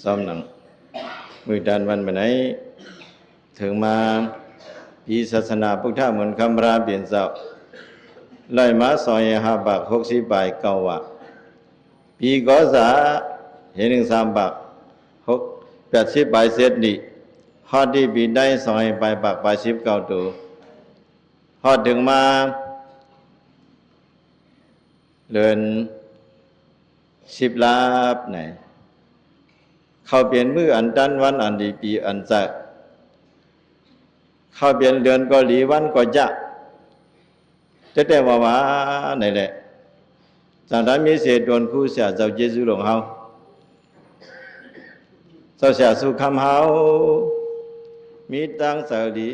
ซ้อมหนังมือดันวันไปไหนถึงมาปีศาสนาพุทธเหมือนคำราเปลี่ยนเจ้าไล่มา2 บาท60 บาทเก่าว่ะปีก็ษาเห็น3 บาท80 บาทเสร็จดิฮอดที่ปีได้2 บาท80 เก่าตัวฮอดถึงมาเดือน10 ลาบไหนเข้าเปลี่ยนมืออันดันวันอันดีปีอันจะเข้าเปลี่ยนเดือนก็หลีวันก็จะแต่ว่าไหนแหละจากนั้นมีเศษโดนคู่เสียเจ้าเยซูหลวงเฮาเจ้าเสียสุขำเฮามีตังสาลี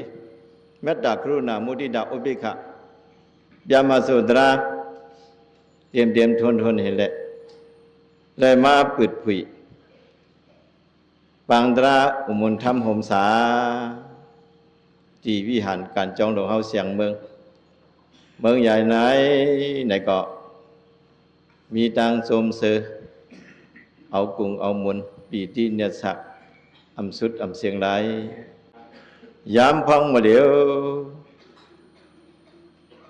เมตตากรุณามุทิตาอุเบกขายามาสุตราเตรียมทนเห็นแหละเลยมาปิดผุยบางตราอุมนธรรมห่มสาจีวิหารการจองหลวงเฮาเสียงเมืองใหญ่ไหนก็มีตังสมเสอเอากุงเอามุนปีติเนสักอำสุดอำเสียงไรยามพังมาเดียว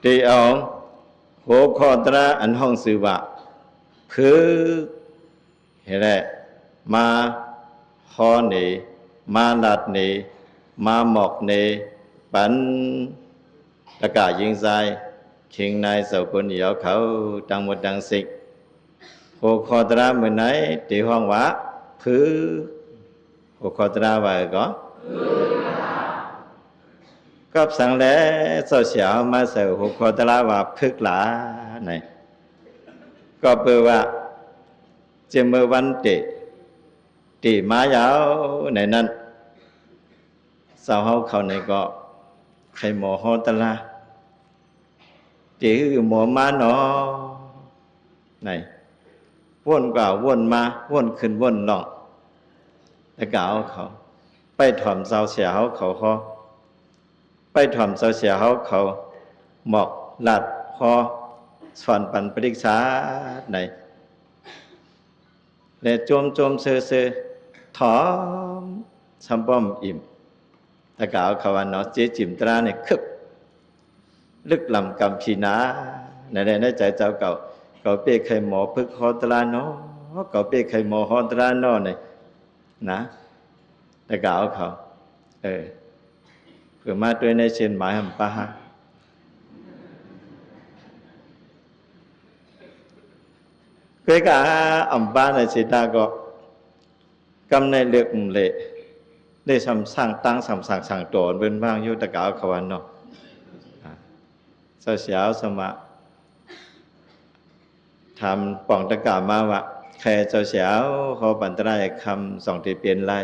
ตีเอาโหคอตราอันห้องสื่อว่าคือเห็นแหละมาฮอเนมาลัดเนมาหมอกเนปันตะกายิงใจเข่งนายเสาคนเดียวเขาดังหมดดังสิกโหคอตราเมื่อไหนตีห้องว่าคือโหคอตราว่าก็สั่งแล้วเจ้าเสียวมาเสือโหคอตราว่าพึกหลาไหนก็เปิดว่าเจเมื่อวันตีมายาวในนั้นสาวเฮาเขาในก็ใครหมอฮอตลาตีคือหมอมาเนาะไหนวนกว่าวนมาวนขึ้นวนลงแล้วก็เอาเขาไปถอมเจ้าเสียเขาไปถอมเจ้าเสียเขาหมอกหลัดคอสอนปันปริกษาไหนและโจมเสือถอมสัมป้อมอิ่มตะกาวเขาวันเนาะเจจิมตราเนี่ยคึบลึกลำกำพีนาในใจเจ้าเก่าเป้ใครหมอพึกฮอตราเนาะเก่าเป้ใครหมอฮอตราเนาะเนี่ยนะตะกาวเขาเผื่อมาด้วยในเช่นหมายหำปะฮะเพื่อกาอัมบ้านในสิตาก็กำในเลือกเละได้สร้างตั้งสั่งโตนเป็นบ้างยุตะกาวขวันเนาะเสียวสมะทำป่องตะกามาว่าแค่เสียวเขาบันตรายคำส่องที่เปลี่ยนไล่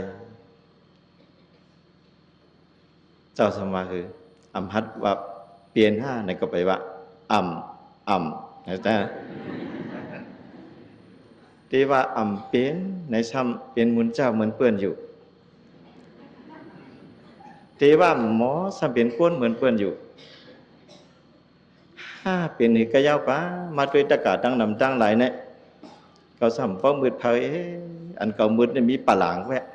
เจ้าสมาคืออัมพัดว่าเปลี่ยน5ในก็ไปว่าอ่ำนะจ๊ะที่ว่าอ่ำเป็นในซ้ำเป็นมุนเจ้าเหมือนเปื้อนอยู่ที่ว่าหมอซ้ำเป็นก้นเหมือนเปื้อนอยู่เป็นหิกะยาวป้ามาด้วยตะกาตั้งนำตั้งหลายเนี่ยเขาซ้ำเพราะมืดเพยอันเก่ามืดเนี่ยมีปลาหลางแวะ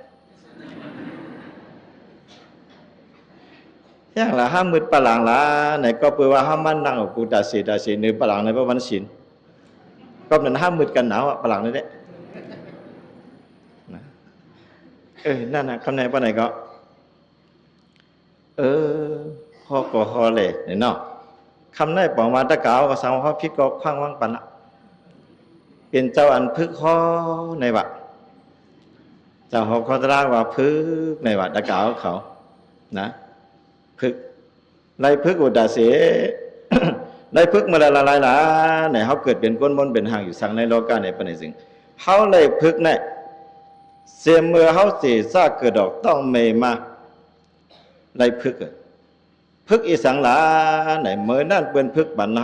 อย่างละห้ามืดปลาหลางละไหนก็เปว่าห้ามันนั่งกูดาสีเนื้อปลาหลางในพระวันศีลก็เหมือนห้ามมืดกันหนาวปลาหลังนี่แหละนั่นนะคำไหนป้าไหนก็ฮอก็ฮอเลยเนาะคำไหนบอกมาตะกาวก็สังฮอพิษก็คว้างว่างปันละเป็นเจ้าอันพึกฮอในวัดเจ้าฮอคอตราว่าพึกในวัดตะกาวเขานะพึกไล่พึกอุดาเสได้พึกมาละลายละไหนเขาเกิดเป็นก้นมนเป็นห่างอยู่สังในโลกาในปณิสิงเขาเลยพึกในเสียเมื่อเขาเสียซากเกิดดอกต้องเมมาไล่พึกอีสังหลาไหนเมื่อนั่นเป็นพึกบัน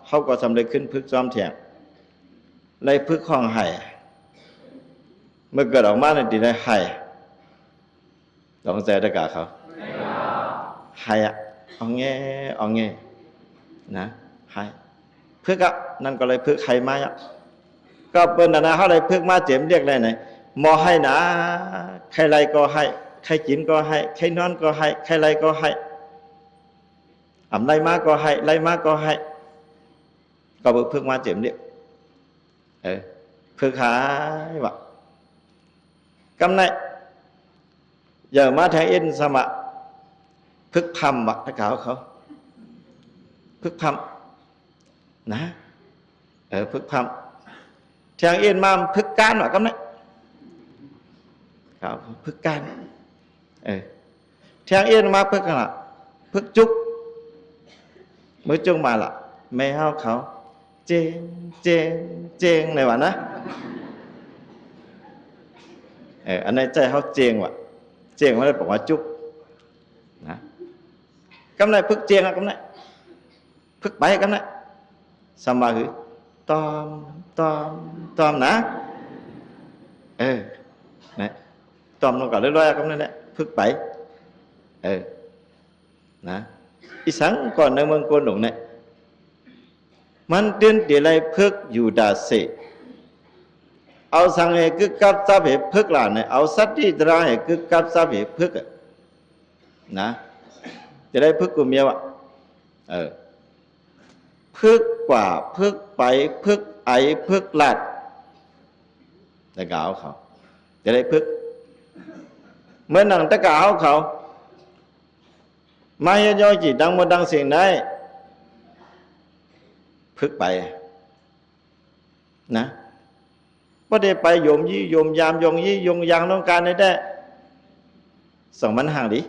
เขาก็สำเร็จขึ้นพึกจอมแทงไล่พึกห้องไห้เมื่อเกิดออกมาในดีได้ไห้ลองใจตะกาเขาไห้เอาแง่นะไห้พึกนั่นก็เลยพึกไห้มาก็เป็นนะเขาเลยพึกมาเจ็บเรียกได้ไหน หมอให้นะใครไรก็ให้ใครกินก็ให้ใครนอนก็ให้ใครไรก็ให้ไรมาก็ให้ไรมาก็ให้ก็เพิ่งมาเจ็บเนี่ยเพิ่งหายว่ะกำไรgiờ má thằng in sao mà phức phầm bạc nó cạo không phức phầm nè phức phầm thằng in mà phức can mà cắm đấy cạo phức can thằng in mà phức là phức chút mới chung mà là mẹ hao khảo chênh này bạn á anh này chạy hao chênh vậyเจียงไม่ได้บอกว่าจุ๊บนะกำไรพึกเจียงอะกำไรพึกไปกำไรสมาคือตอมนะนะตอมลงก่อนเรื่อยๆกำไรเนี่ยพึกไปนะอีสังก่อนในเมืองโกนหลงเนี่ยมันเดินเดี๋ยวไรพึกอยู่ดาเสเอาสังเหกึกกับซับเหพึกหลานเนี่ยเอาสัตว์ที่ตราเหกึกกับซับเหพึกนะจะได้พึกกูเมียวพึกกว่าพึกไปพึกไอพึกหลัดแต่กเอาเขาจะได้พึกเมื่อหนังตะกเอาเขาไม่ย่อยจีดังมาดังเสียงได้พึกไปนะก็ได้ไปโยมยี่โยมยามยงยี่ยงยางต้องการได้ส่งมันห่างดิ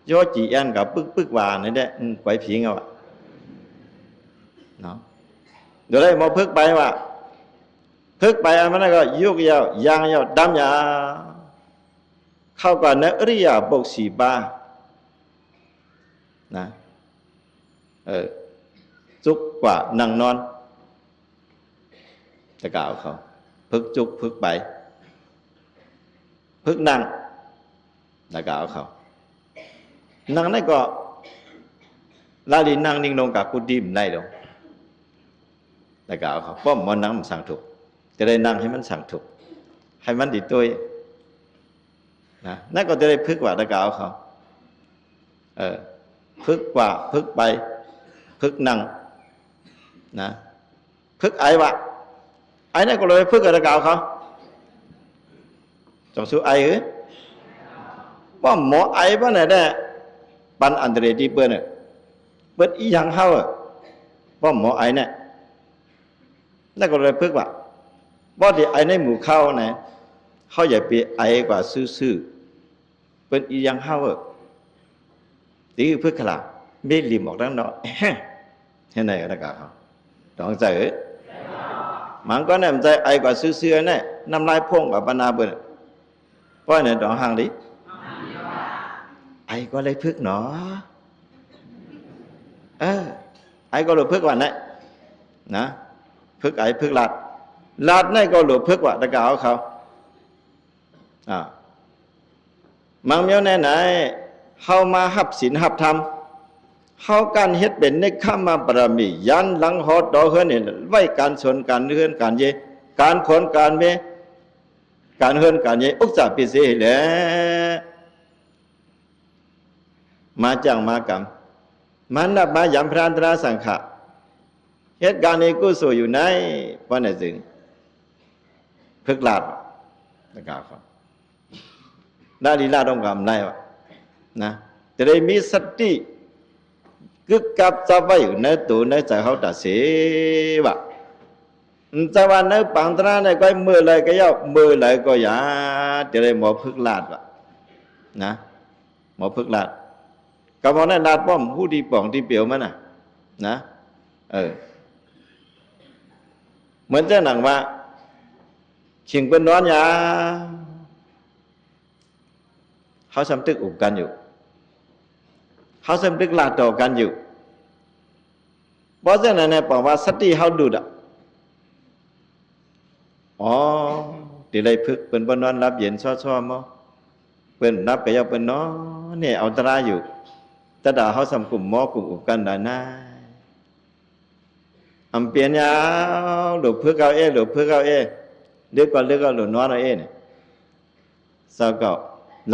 ย่อจีอันกับปึ๊กว่านี่ได้ไปผีเงาเนาะเดี๋ยวได้มาพึกไปว่าพึกไปอันนั้นก็ยุกยาวยางยาวดำยาเข้ากับเนริยาบกสีบานะจุกกว่านั่งนอนจะกล่าวเขาพึกจุกพึกไปพึกนั่งจะกล่าวเขานั่งนั่นก็ลาลีนั่งนิ่งลงกับกุฏิมได้ลงจะกล่าวเขาป้อมมันนั่งมันสั่งถูกจะได้นั่งให้มันสั่งถูกให้มันดีตัวนะนั่นก็จะได้พึกว่าจะกล่าวเขาพึกกว่าพึกไปพึกนั่งนะพึกไอวะไอ้นั่นก็เลยพึกกระเกาเขาจงสู้ไอ้ว่าหมอไอ้บ้านไหนได้ปันอันเดรดีเปิ้ลเนี่ยเปิ้ลอีหยังเฮาว่าหมอไอ้เนี่ยนั่นก็เลยพึกว่าบ่ที่ไอ้ในหมู่เข้าเนี่ยเขาอย่าไปไอ้กว่าซื่อๆเปิ้ลอีหยังเฮาตีพึกขลาไม่ริมออกด้านนอกเห็นไหนกระเกาเขาต้องใจมันก็เนี่ยใจไอ้กว่าซื่อๆเนี่ยน้ำลายพ่งกับปนาเบิ่นเพราะเนี่ยดองห่างดิไอ้ก็เลยพึกหนอไอ้ก็หลุดพึกว่าเนี่ยนะพึกไอ้พึกลาดเนี่ยก็หลุดพึกว่าตะกาวเขามังเมียวไหนเข้ามาหับศีลหับธรรมเขาการเฮ็ดเป็นในข้ามาบารมียันหลังหอดดอเฮือนเนี่ยไว้การสนการเฮือนการเยการขนการเมการเฮือนการเยอุกษาปิเสแหละมาจังมากรรมมันนับมายำพรานตราสังขะเหตุการณ์นี้กุศลอยู่ในวันไหนจึงพึกลาดนะครับได้ลีลาต้องกรรมได้วะนะจะได้มีสติกึกกับจะไว้อยู่ในตัวในใจเขาตัดเสียบะจะวันในปังตราในก็มือเลยก็ย่อมือเลยก็อย่าจะได้หมอพึกลาดวะนะหมอพึกลาดกับหมอนั่นลาดป้อมผู้ดีป่องที่เปียวมันนะเหมือนเจ้าหนังว่าชิงเป็นร้อนยาเขาสำตึกอุบกันอยู่เขาสำนึกลาต่อกันอยู่เพราะฉะนั้นเนี่ยบอกว่าสติเขาดูดดีเลยพึกเป็นบนนอนรับเย็นซ้อๆมั้งเป็นรับไปเอาเป็นน้อเนี่ยเอาตราอยู่แต่ด่าเขาสำกลุ่มหม้อกลุ่มอุบกันได้น่าอำเปียนยาวหลุดพึกเอาหลุดพึกเอา เด็กก็เลือกก็หลุดน้อยเองเนี่ยสักก็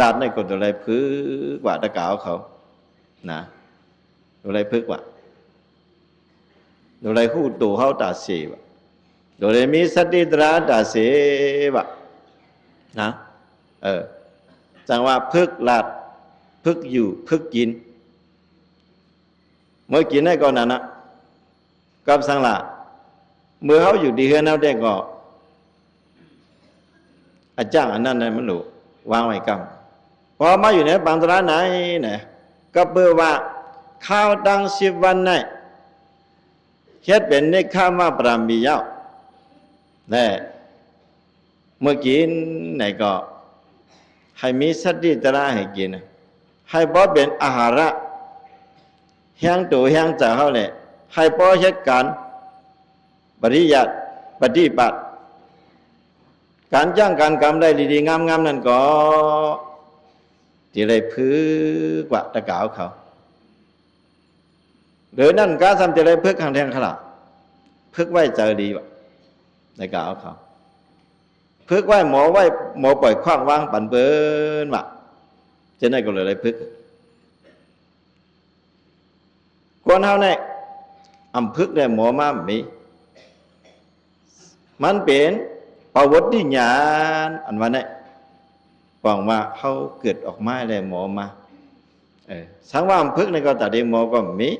ลาดในกตัวอะไรพื้กว่าตะกาวเขานะตัวอะไรพึ่กว่าตัวอะไรคู่ตัวเขาตาเสียวตัวอะไรมีสติตราตาเสียวนะจังว่าพึ่กลาดพึ่กอยู่พึ่กกินเมื่อกินได้ก่อนนั้นนะกับสังละเมื่อเขาอยู่ดีเฮือนเอาได้ก็อาจารย์อันนั้นมันหลูวางไว้กำพอมาอยู่ในปังตราไหนเนี่ยก็เบื่อว่าข้าวดัง10 วันในเฮ็ดเป็นเนคขมาปรามียาวแต่เมื่อกินไหนก็ให้มีสติตระให้กินให้บ่เป็นอาหาระแห้งตัวแห้งจากเขาเลยให้บ่เฮ็ดการปริยัติปฏิบัติการจ้างการกรรมได้ดีๆงามๆนั่นก็ที่ได้พื้กว่าตะกาวเขาหรือนั่นก็ทำจะได้พึกทางแทงขลาพึกไว้เจอดีวะตะกาวเขาพึกไว้หมอปล่อยคว้างวางปั่นเบิ้นวะจะได้ก็เลยได้พึกคนเฮาเนี่ยอำพึกได้หมอมามีมันเป็นประวัติญาณอันว่าเนี่ยบอกว่าเขาเกิดออกมาเลยหมอมาสังว่าพึกในก็แต่เดียหมอก็มี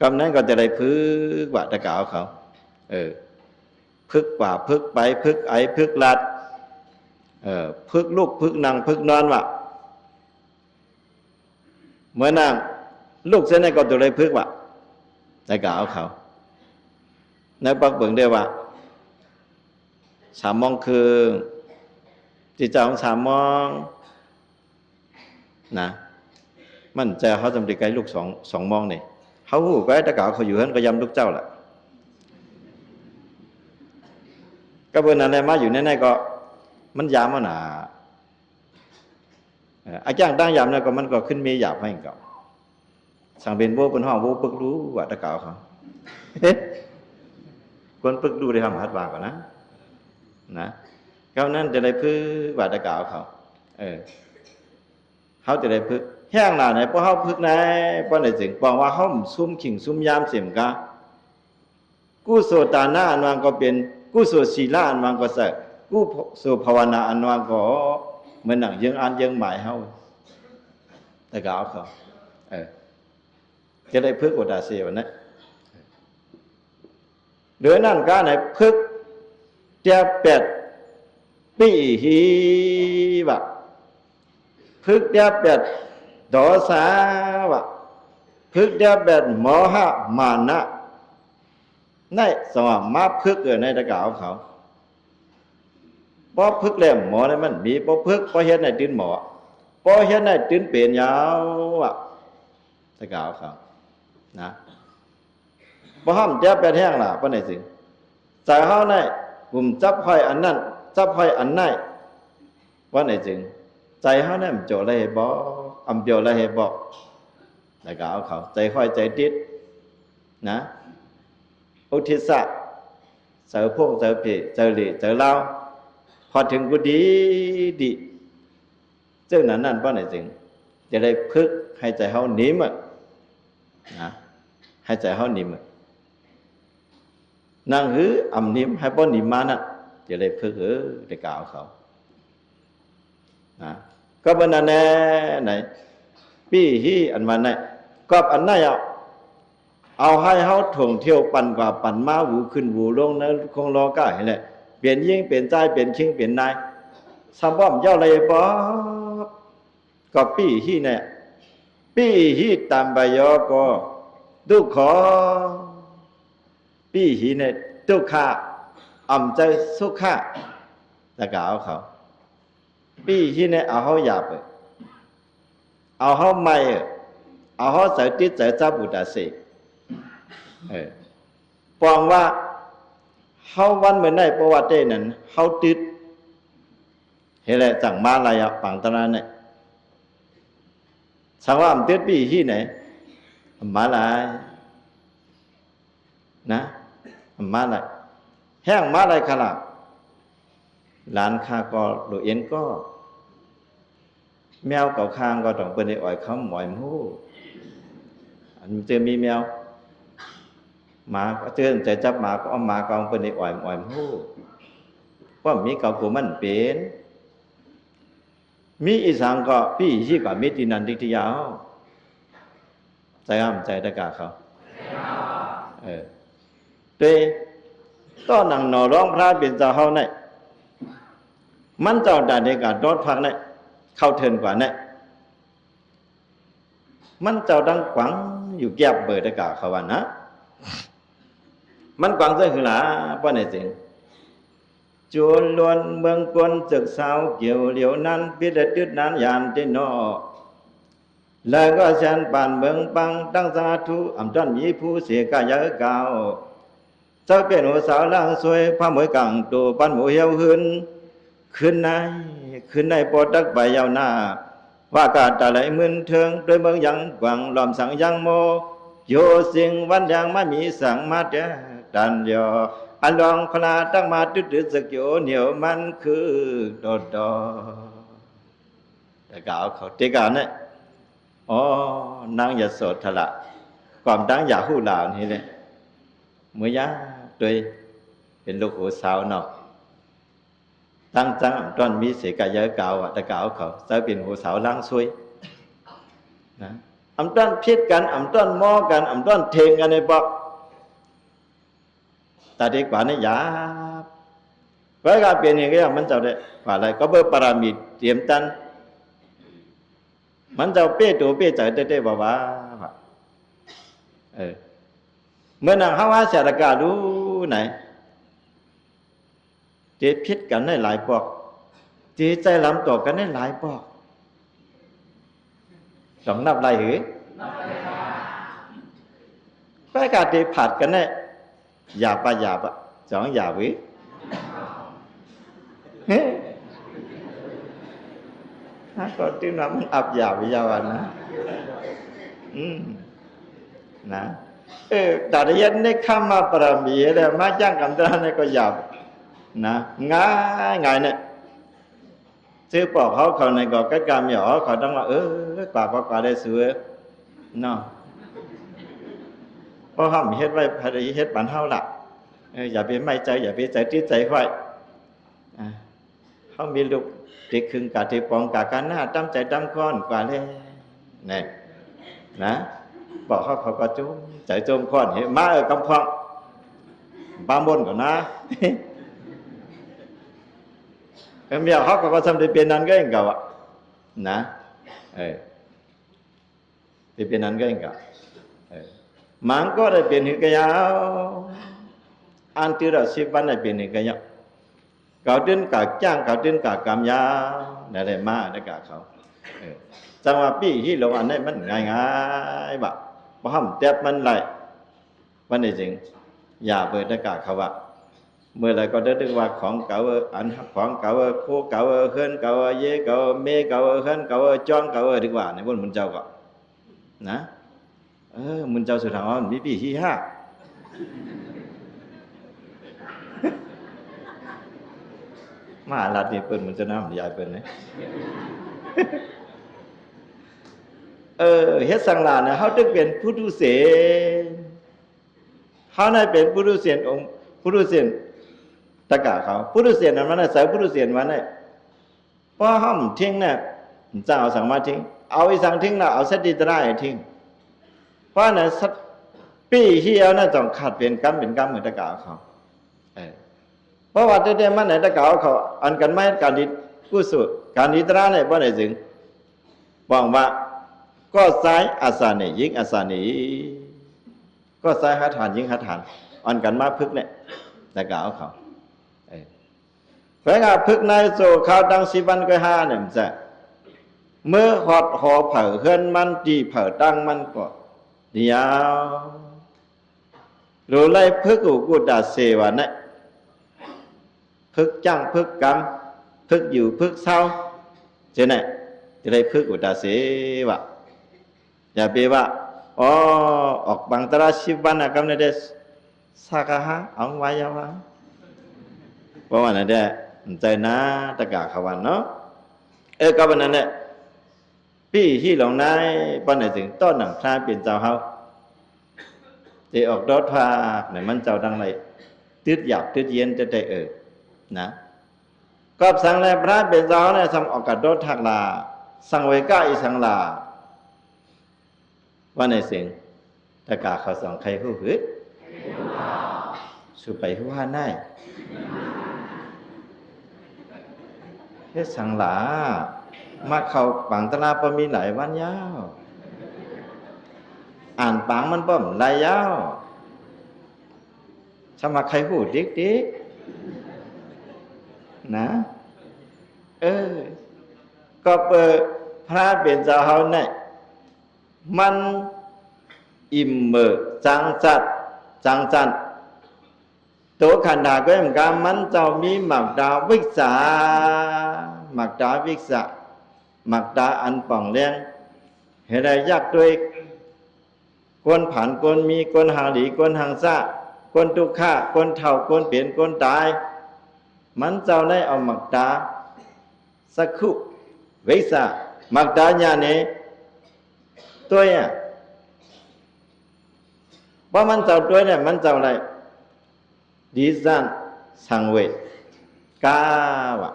กำนั้นก็จะได้พึกว่าตะกาวเขาพึกป่าพึกไปพึกไอพึกลัดพึกลูกพึกนางพึกนอนว่ะเมื่อนางลูกเส้นในก็จะได้พึกว่ะตะกาวเขาในปักเบิ่งได้ว่า3 โมงครึ่งที่เจ้าของ3 โมงนะมันจะเขาจำติไกลลูก2 โมงนี่เขาหูก็ตะกาวเขาอยู่นั้นก็ยำลูกเจ้าแหละก็เบอร์นั้นแหละมาอยู่ในนั้นก็มันยามมันหนาอาจารย์ตั้งยามนั้นก็มันก็ขึ้นมีหยาบให้เก่าสั่งเป็นโบเป็นห้องโบปึกรู้ว่าตะกาวเขาคนปึกดูได้ทำหัดวางก่อนนะเขานั้นจะได้พื้นว่าตะกาวเขาเขาจะได้พึ่งแห้งหนาไหนเพราะเขาพึ่งไหนเพราะไหนจึงบอกว่าเขาซุ่มขิงซุ่มยามเสียมกากู้โสตานาอันวางก็เป็นกู้โสศีลาอันวางก็ใส่กู้โสภาวนาอันวางก็เหมือนหนังยังอันยังหมายเขาแต่ก็เอาเขาจะได้พึ่งอุตาเสียวนะหรือนั่นก็ไหนพึ่งเจ้าเป็ดปีหีบะพึกเดียเป็ดดอสาวะพึกเดียเป็ดโมหะมานะในสมมาพึกในตะกาวเขาพอพึกแล้วหมอเนี่ยมันมีพอพึกพอเห็นในตื่นหมอพอเห็นในตื่นเปลี่ยนยาวอ่ะตะกาวเขานะพอห้ามเดียเป็ดแห้งล่ะเพราะไหนสิใส่เขาในกลุ่มจับห้อยอันนั้นจับห้อยอันไหนเพราะไหนจึงใจเขาเนี่ยมันโจอะไรบอกอำโจอะไรบอกแล้วก็เอาเขาใจค่อยใจติดนะอุทิศะเจอพวกเจอผีเจอหลีเจอเล่าพอถึงกูดีเจ้านั้นเพราะไหนจึงจะได้พึกให้ใจเขาหนีมั้งนะให้ใจเขาหนีมั้งนั่งหืออำนิ่มให้ป้อนหนีมานั่นจะได้พึกได้กล่าวเขานะก็เป็นอันไหนปี้ฮีอันมาไหนก็อันไหนเอาให้เขาท่องเที่ยวปั่นกว่าปั่นมาหูขึ้นหูลงนะคงรอก้าเห็นแหละเปลี่ยนยิ่งเปลี่ยนใจเปลี่ยนชิงเปลี่ยนนายสัมป้อมเจ้าอะไรป๊อก็ปี้ฮีเนี่ยปี้ฮีตามใบยอก็ดุขอปี้ฮีเนี่ยดุขาอ่ำใจสุขาแล้วก็เอาเขาปีที่เนี่ยเอาเขาหยาบเอาเขาไม่เอาเขาใส่ติดใส่จับบุตรสิปองว่าเขาวันเหมือนในประวัตินั้นเขาติดเห็นแหละจังมาลายปังตระเนี่ยสังว่ามันติดปีที่ไหนมาลายนะมาลาย แห้งมาอะไรขนาดหลานข้าก็หลุเอ็นก็แมวเก่าข้างก็ต้องเป็นไอ้อ่อยเขาหมอยมู้อันเจอมีแมวหมาก็เจอใจจับหมาก็เอาหมาก็เอาเป็นไอ้อ่อยมู้ว่ามีเก่ากูมันเป็นมีอีสังก็พี่ที่ก็มีตีนันติทยาวใจอ้ำใจตะกาเขาโดยต้อนหนังหนอร้องพระเป็นเจ้าเฮาเนี่ยมันเจ้าด่าเด็กาดอดพักเนี่ยเข้าเทินกว่าเนี่ยมันเจ้าดังกวังอยู่แยบเบิดตะกาเขาว่านะมันกวังเสียคือหลาป้อนไอ้จริงจวนล้วนเมืองกวนจึกสาวเกี่ยวเหลียวนั้นพิเดดึดนั้นยานที่นอแล้วก็ฉันป่านเมืองปังตั้งสาธุอำจันมีผู้เสียกายเก่าเจ้าเป็นหัวสาวล่างสวยพระมวยกังตัวปันหมูเหี่ยวหืนขึ้นในปอดักใบยาวหน้าว่ากาตะไหลมึนเทิงโดยเมืองยังกวางลอมสังยังโมโยสิงวันยังไม่มีสังมาเดดันยออันลองคลาตั้งมาตึดๆสกโยเหนียวมันคือดอดอแต่กล่าวเขาเตกาเนี่ยอ๋อนางยโสธระความดังอย่าหู้หลานนี่เลยเมื่อยะโดยเป็นลูกหัวสาวเนาะตั้งจังอ่ำต้นมีเสกายะเก่าแต่กล่าวเขาจะเป็นหัวสาวล้างซวยนะอ่ำต้นพิษกันอ่ำต้นมอกันอ่ำต้นเทงกันในบอกแต่ดีกว่านี่ยาเพราะการเปลี่ยนอย่างนี้มันจะได้ว่าอะไรก็เบอร์ปรามิดเตรียมตันมันจะเปี้ยตัวเปี้ยใจเต้ๆบ่าเมื่อนางฮาวาเสดกาดูไหนเจ็บพิษกันได้หลายปอกจีใจลำต่อกันได้หลายปอกสองนับไรหือเพราะการเจ็บผัดกันได้หยาบสองหยาบวิถ้าก็ที่นั้นมันอับหยาบวิญญาณนะนะแต่เรียนในคำมาปรามีแล้วมาจ้างคำตรัสเนี่ยก็หยาบนะง่ายเนี่ยซื้อปอกเขาในก็cái cam nhỏเขาต้องว่ากว่าได้สวยเนาะเพราะเขามีเฮ็ดไว้พอดีเฮ็ดบ้านเฮาล่ะอย่าไปไม่ใจอย่าไปใจที่ใจไว้เขามีลูกที่คึงกะที่ปองกะกันหน้าตั้มใจตั้มค้อนกว่าเลยนี่นะบอกเขาก็จุ้มใจจมค้อนเห็นมากำพองบางบนก่อนนะเมียเขาก็ทำได้เป็นนั้นก็เองเก่าอ่ะนะได้เป็นนั้นก็เองเก่ามันก็ได้เป็นหิกยาวอันที่เราสิบวันได้เป็นหิกยาวเก่าดิ้นกะจ้างเก่าดิ้นกะกำยาวได้มาได้กะเขาจังหวะปีที่ลงอันนี้มันง่ายๆแบบพอห้ามเจ็บมันไหลวันนี้จริงอย่าเปิดได้กะเขาว่าเมื่อไรก็ได้ดึงว่าของเก่าอันของเก่าคู่เก่าเฮิรนเก่าเย่เก่าเมเก่าเฮิรนเก่าจ้องเก่าดีกว่าในบนมุนเจ้าก็นะมุนเจ้าสุดท้ายมันมีปีที่ห้ามาลาดีเปิดมันจะน้ำใหญ่เปิดไหมเฮ็ดสังลาเนี่ยเขาต้องเป็นผู้ดูเสียนเขาได้เป็นผู้ดูเสียนองค์ผู้ดูเสียนตะกะเขาผู้ดูเสียนนั้นมันได้ใส่ผู้ดูเสียนมันได้พอห้ามทิ้งเนี่ยเจ้าสั่งมาทิ้งเอาไอ้สั่งทิ้งน่ะเอาสติตระให้ทิ้งเพราะน่ะปีเหี่ยวน่ะต้องขาดเป็นกรรมเหมือนตะกะเขาเพราะว่าเด็ๆมันไหนตะกะเขาอันกันไม่การดิกุศลการดิตระเนี่ยบ่ได้ถึงบอกว่าก็ซ้ายอาสานียิงอาสานีก็ซ้ายหาฐานยิงหาฐานอันกันมาพึกเนี่ยตะกะเขาเพราะงั้นพึกในโซข้าวดังสิบันก็ห้าเนี่ยมันจะเมื่อหอดหอเผาเฮือนมันจีเผาตั้งมันก็เดียวรู้ไรพึกกูดาเสวะเนี่ยพึกจ้างพึกกรรมพึกอยู่พึกเศร้าเจ้าเนี่ยจะได้พึกกูดาเสวะอย่าไปว่าออกบางตราชิบันกรรมเนี่ยเดสสักหะเอาไว้ยาวะ ราะว่านั่นแหละใจนะตะกาขวันเนาะก็วันนั้นแหละพี่ที่หลงนายป้อนไหนถึงต้นหนังพระเปลี่ยนเจ้าเฮาจะออกรถพาเนี่ยมันเจ้าดังไรตืดหยาบตืดเย็นจะได้นะก็สั่งแล้วพระเปลี่ยนเจ้าเนี่ยทำออกกัดรถทักลาสั่งไว้ก้าอีสังลาว่าในเสียงตะกาเขาสองใครผู้หืดสุไปผู้ว่าได้เฮ็ดสังหลามาเข้าปังตลาดบ่มีหลายวันยาวอ่านปังมันบ่มหลายยาวสมัครใครพูดดิกๆนะก็เปิดพระเป็นเจ้าเฮาเนี่ยมันอิ่มเบิกจังจัดตัวขันธาก็เหมือนกันมันเจ้ามีหมักดาวิกษาหมักดาวิกษาหมักดาอันป่องเลี้ยงเหตุใดยากด้วยกวนผ่านกวนมีกวนหางหลีกวนหางซะกวนทุกข้ากวนเท่ากวนเปลี่ยนกวนตายมันเจ้าได้เอาหมักดาสักคุวิกษาหมักดาญาเนตัวเนี่ยเพราะมันเจ้าตัวเนี่ยมันเจ้าอะไรดีซันสังเวชกาวะ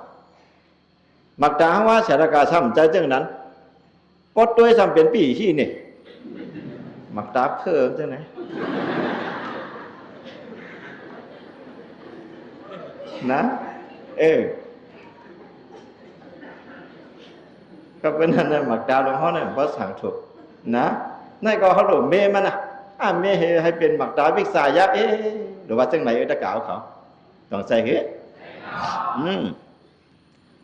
มักดาว่าสารกาซ้ำใจจังนั้นปดด้วยซ้ำเป็นปีที่นี่มักดาเพิ่มจังไหนนะก็เป็นนั่นนะมักดาหลวงพ่อเนี่ยเพราะสั่งถูกนะนั่นก็เขาหลงเมมันนะเมให้เป็นมักดาวิกษายักษ์หรือว่าจังไหนตะกาวเขาต้องใส่เหตุ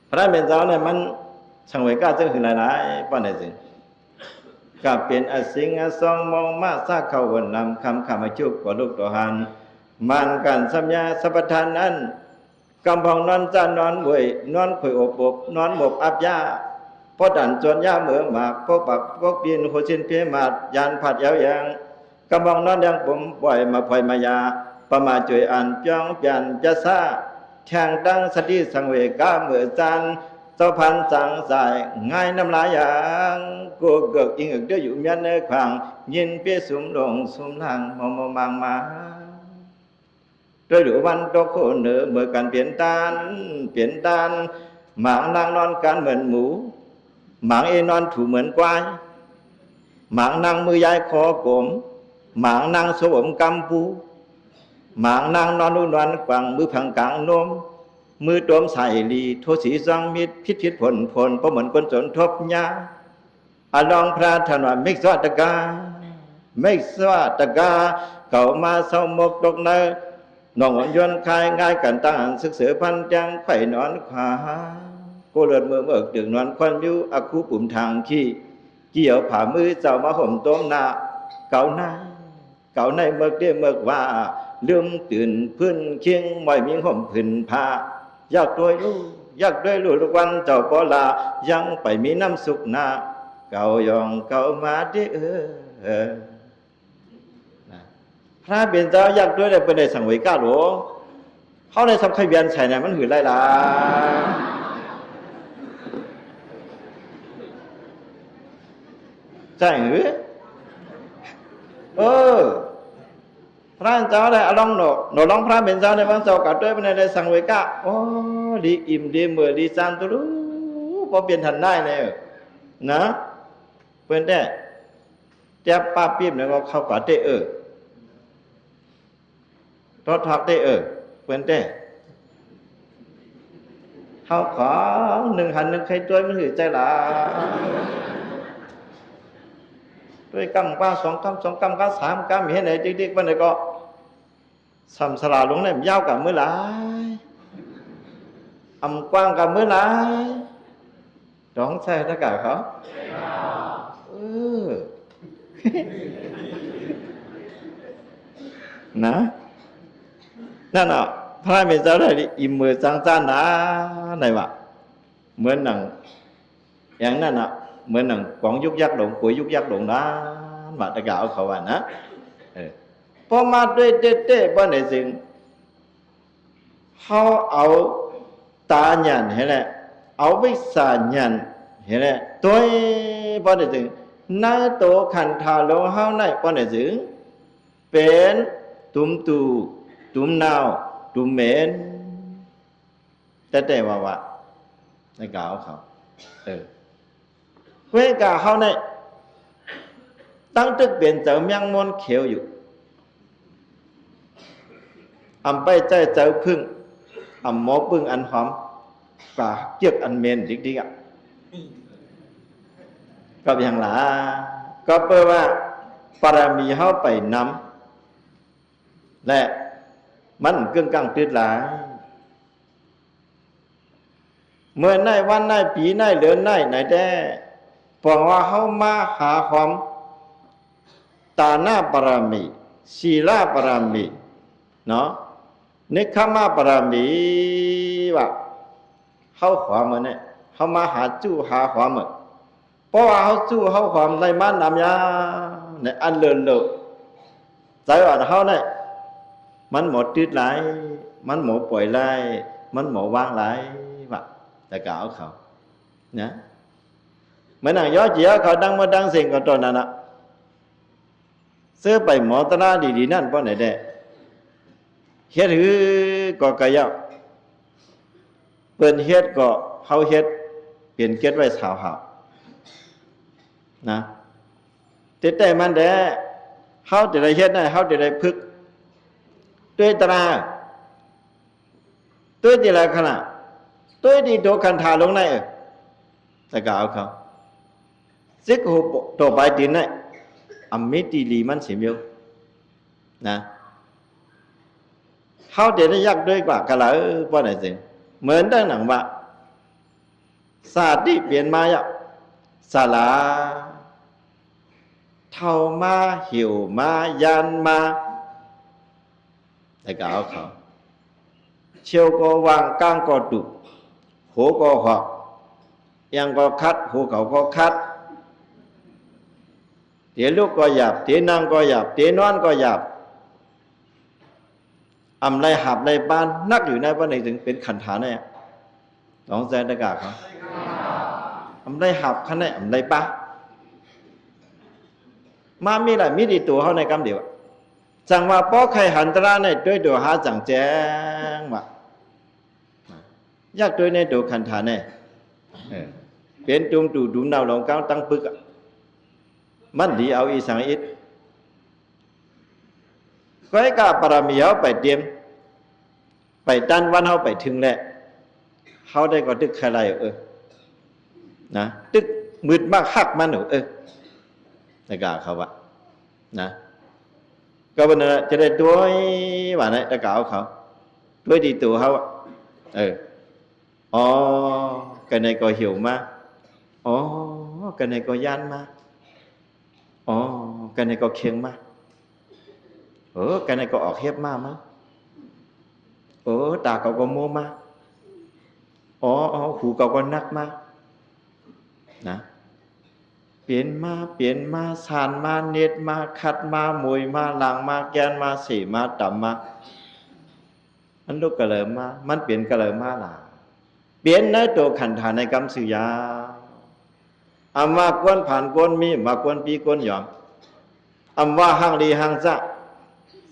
พระเป็นเจ้าเนี่ยมันช่างไว้ก้าจึงคือหลายๆป้อนได้สิก็เป็นอสิงอสองมองมาซาเข้าวนนำคำขามาจุกกว่าลูกตัวหันมันกันสัญญาสัพทานนั้นกำพองนอนจานนอนบวยนอนข่อยอบนอนหมบอับยาพอดันจนยาเหมือหมากพวกปักพวกปีนโคชินเพียมาดยานผัดยาวยังกำพองนอนยังผมปล่อยมาพลอยมายาประมาจุยอันจ้องเปลี่ยนจะซาแข่งดังสติสังเวกาเมื่อจันเจ้าพันสังสายง่ายน้ำลายอย่างกูเกิดอิงเดียวอยู่เมียนในขวางยินเปียสุมลงสุมทางมองมางมาโดยดูวันตกโคนเนือเมื่อการเปลี่ยนตานหมางนางนอนการเหมือนหมูหมางนอนถูเหมือนควายหมางนางมือยายคอกลมหมางนางสวมกำปูหมางนางนอนนุ่นวันกวางมือผังกลางนมมือตวมใส่ลีโทสีสังมิดพิษผลเพราะเหมือนคนจนทบยาอลองพระธนว่ามิกสวัตกาเก่ามาเศร้ามกตกเนอหนองยนคายง่ายกันตั้งศึกเสือพันจังไข่นอนขวากูเลือดมือเบิกดึงนอนควันยูอคูปุ่มทางขี้เกี่ยวผ่ามือเจ้ามาห่มต้มหน้าเก่าในเมื่อเดียเมื่อว่าลืมตื่นพื้นเคียงไม่มีห่มผืนผ้าอยากด้วยลูกวันเจ้าปอลายังไปมีน้ำสุกนาเก่ายองเก่ามาดิพระเป็นเจ้าอยากด้วยได้เป็นได้สังเวยก้าหลวงเขาในสัมขยันใส่เนี่ยมันหือไรล่ะใช่หรือพระเจ้าได้อลองหนลองพระเป็นเจ้าในวันเสาร์กัดด้วยเป็นได้สังเวก้าดีอิ่มดีเมื่อดีจันตุรู้พอเปลี่ยนทันได้เนี่ยนะเป็นได้แจ๊บป้าปี๊บเนี่ยก็เข้ากัดได้ทอดทักได้เป็นได้เขาขอหนึ่งหันหนึ่งใครตัวมันหือใจหลาด้วยกำป้าสองกำก็สามกำเห็นไหนดิ๊กๆวันไหนก็สัมสลาลงเนี่ยยาวกับมือหลายอำกว้างกับมือหลายร้องใช่ตะกาเขานะนั่นอ่ะพระเป็นเจ้าได้อิ่มมือจังจ้านนะไหนวะเหมือนหนังอย่างนั้นอ่ะเหมือนหนังกองยุกยักษ์หลงปุ๋ยยุกยักษ์หลงนะมาตะกาเอาเขาว่านะพอมาด้วยเต้บ้านไหนสิง เขาเอาตาหยันเห็นแหละเอาวิสาหยันเห็นแหละตัวป้อนได้ถึงน้าโตขันธาลงเฮาในป้อนได้ถึงเป็นตุ่มตูตุ่มนาวตุ่มเหม็นแต่ว่าในกาวเขาเวกาเขาในตั้งตึกเปลี่ยนเจ้าเมียงมนเขียวอยู่อำไปใจเจ้าพึ่งอำหมอพึ่งอันหอมกว่าเกียกอันเมนดิกๆอ่ะก็อย่างหลาก็เพื่อว่าปรมีเขาไปนำและมันกึ่งกลางตืดหลายเมื่อในวันในปีในเดือนในไหนแต่เพราะว่าเขามาหาความตาหน้าปรมีศีลาปรมีเนาะนิคขมาปรมีว่าเขาขวามือเนี่ยเขามาหาจู้หาขวามือเพราะว่าเขาจู้เขาความในมันนำยาในอันเลินใจว่าเขาเนี่ยมันหมดตืดหลายมันหมดป่วยหลายมันหมดว่างหลายว่าแต่กล่าวเขานะเหมือนอย่างย้อนเจียเขาดังมาดังสิ่งก็ตอนนั้นนะซื้อไปหมอตราดีๆนั่นเพราะไหนได้เฮ็ดหือก็กะยาเปิ้นเฮ็ดก็เฮาเฮ็ดเปลี่ยนเก็ดไว้สาวหานะแต่มันแดเฮาจะได้เฮ็ดได้เฮาจะได้พึกด้วยตราด้วยที่ละขณะด้วยที่โดคันธาลงในแต่ก็เอาเขาซิกหูต่อไปดินในอมิติลีมันสิมอยู่นะเฮาจะได้ยักด้วยกว่ากะละป้อไหนสิเหมือนดังหนังว่าศาสตร์ที่เปลี่ยนมาอ่ะศาลาเท่ามาหิวมายันมาแต่ก็เอาเขาเชียวก็วางก้างก็ดุหัวก็หอกยังก็คัดหัวเขาก็คัดเตี๋ยลูกก็หยาบเตี๋ยนางก็หยาบเตี๋ยนอนก็หยาบอำไรหับไรบ้านนักอยู่ในวันไหนถึงเป็นขันธาเนี่ยลองแซนตะกาเขาอำไรหับขันไหนอำไรป้ามามีอะไรมีดีตัวเขาในกำเดียวจังว่าป้อไข่หันตราในด้วยตัวหาจังแจ้งว่ายากด้วยในตัวขันธาเนี่ยเป็นจุ่มตู่ดุมดาวหลงก้าวตั้งปึกมันดีเอาอีสังอิดก็ให้กาปรมีเขาไปเตรียมไปดันวันเขาไปถึงแหละเขาได้ก็ตึกใครนะตึกมืดมากหักมันในกาเขาวะนะก็วันนั้นจะได้ด้วยว่าเนี่ยตะกาวเขาด้วยดีตัวเขาอ๋อกันในก็หิวมาอ๋อกันในก็ยันมาอ๋อกันในก็เคียงมากันในก็ออกเฮ็บมามั้งตาเขาก็โมมาอ๋อหูเขาก็นักมานะเปลี่ยนมาสานมาเน็ดมาคัดมามวยมาหลังมาแกนมาสีมาต่ำมามันลุกกระเลิมมามันเปลี่ยนกระเลิมมาล่ะเปลี่ยนในตัวขันธาในกรรมสุยาอำว่ากวนผ่านกวนมีมากวนปีกวนหยอมอำว่าห้างดีห้างซะ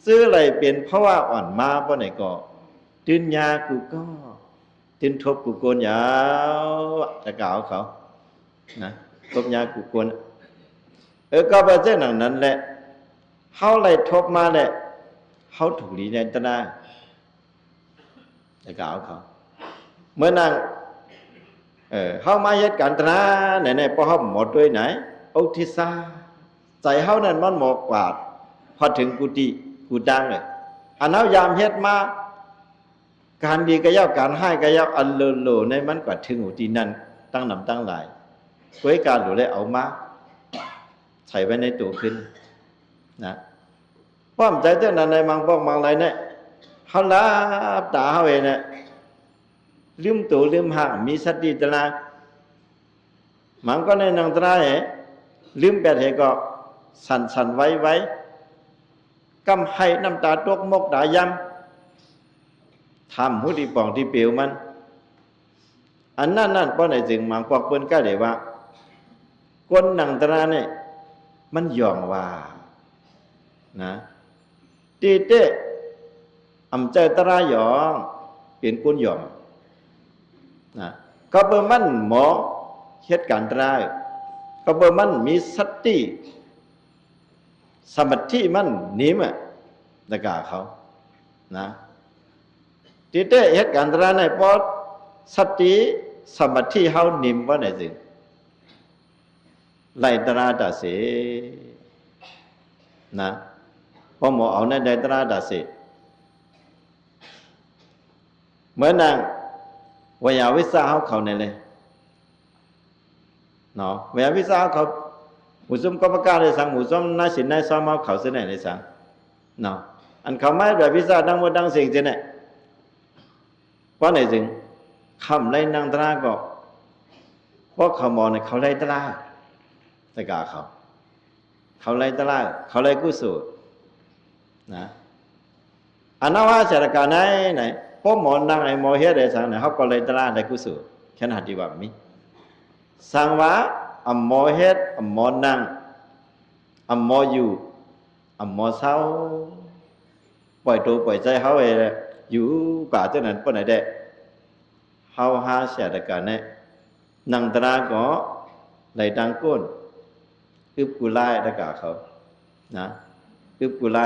ซื้ออะไรเปลี่ยนเพราะว่าอ่อนมาเพราะไหนก็ตื่นยากูก็ตื่นทบกูโกนยาวจะกล่าวเขานะทบยากูโกนก็ไปเจ้าหนังนั้นแหละเขาไล่ทบมาแหละเขาถูกหลีในตนาจะกล่าวเขาเมื่อนางเขามาเหตุการณ์ตนาไหนพอเขาหมดด้วยไหนอุทิศาใจเขานั่นมันหมดกวาดพอถึงกุฏิกูดังเลยอันเอายามเฮ็ดมาการดีก็ย่อการให้ก็ย่ออันโลในมันกว่าถึงอุตินั้นตั้งนำตั้งหลายก้วยการหรือเลยเอามาใส่ไว้ในตัวขึ้นนะป้อมใจเจ้านั้นในมังป้องมังอะไรเนี่ยเขาลาบตาเขาเองเนี่ยลืมตัวลืมห่างมีสติตระมันก็ในนังตระลืมแปดเหก็สั่นไว้กำให้น้ำตาตกมกด่ายำ ทำหูที่ป่องที่เปียวมันอันนั่นป้อนไหนจึงมาควักเปิ้นก็เลยว่าคนหนังตราเนี่ยมันหย่องว่านะตีเต้อำใจตราหยองเป็นคนหย่องนะก็เบอร์มันหมอเหตุการณ์ตรายก็เบอร์มันมีสติสมาธิมันนิ่มตะกาเขานะตีเต้เหตุการณ์ตรายในพอสติสมาธิเฮานิ่มว่าไหนสิไล่ตราดาเสนะพอหมอเอาในไล่ตราดาเสเหมือนนางวิยาวิสาเขาเนี่ยเลยเนาะวิยาวิสาเขาหมู่ซุ่มก็ประกาศเลยสั่งหมู่ซุ่มน่าสินน่าซ้อมเอาเขาเสนอเลยสั่งเนาะอันเขาไม่แบบวิสาดังว่าดังเสียงเจเนี่ยเพราะไหนจึงคำไล่นางตราก็เพราะเขามองเนี่ยเขาไล่ตราตะกาเขาไล่ตราเขาไล่กุศลนะอันนั้นว่าเจรจาไหนพวกหมอนั่งไอ้หมอเฮ็ดได้สั่งเนี่ยเขาก็ไล่ตราได้กุศลแค่นั้นดีว่ามีสั่งว่าอำหมอเฮ็ดอำหมอนั่งอำหมออยู่อำหมอเศร้าปล่อยตัวปล่อยใจเขาเองอยู่กว่าเจ้านั้นปนไหนได้เฮาหาเสียตะการเนี่ยนั่งตราก็ไหลดังก้นอึบกุไล่ตะกาเขานะอึบกุไล่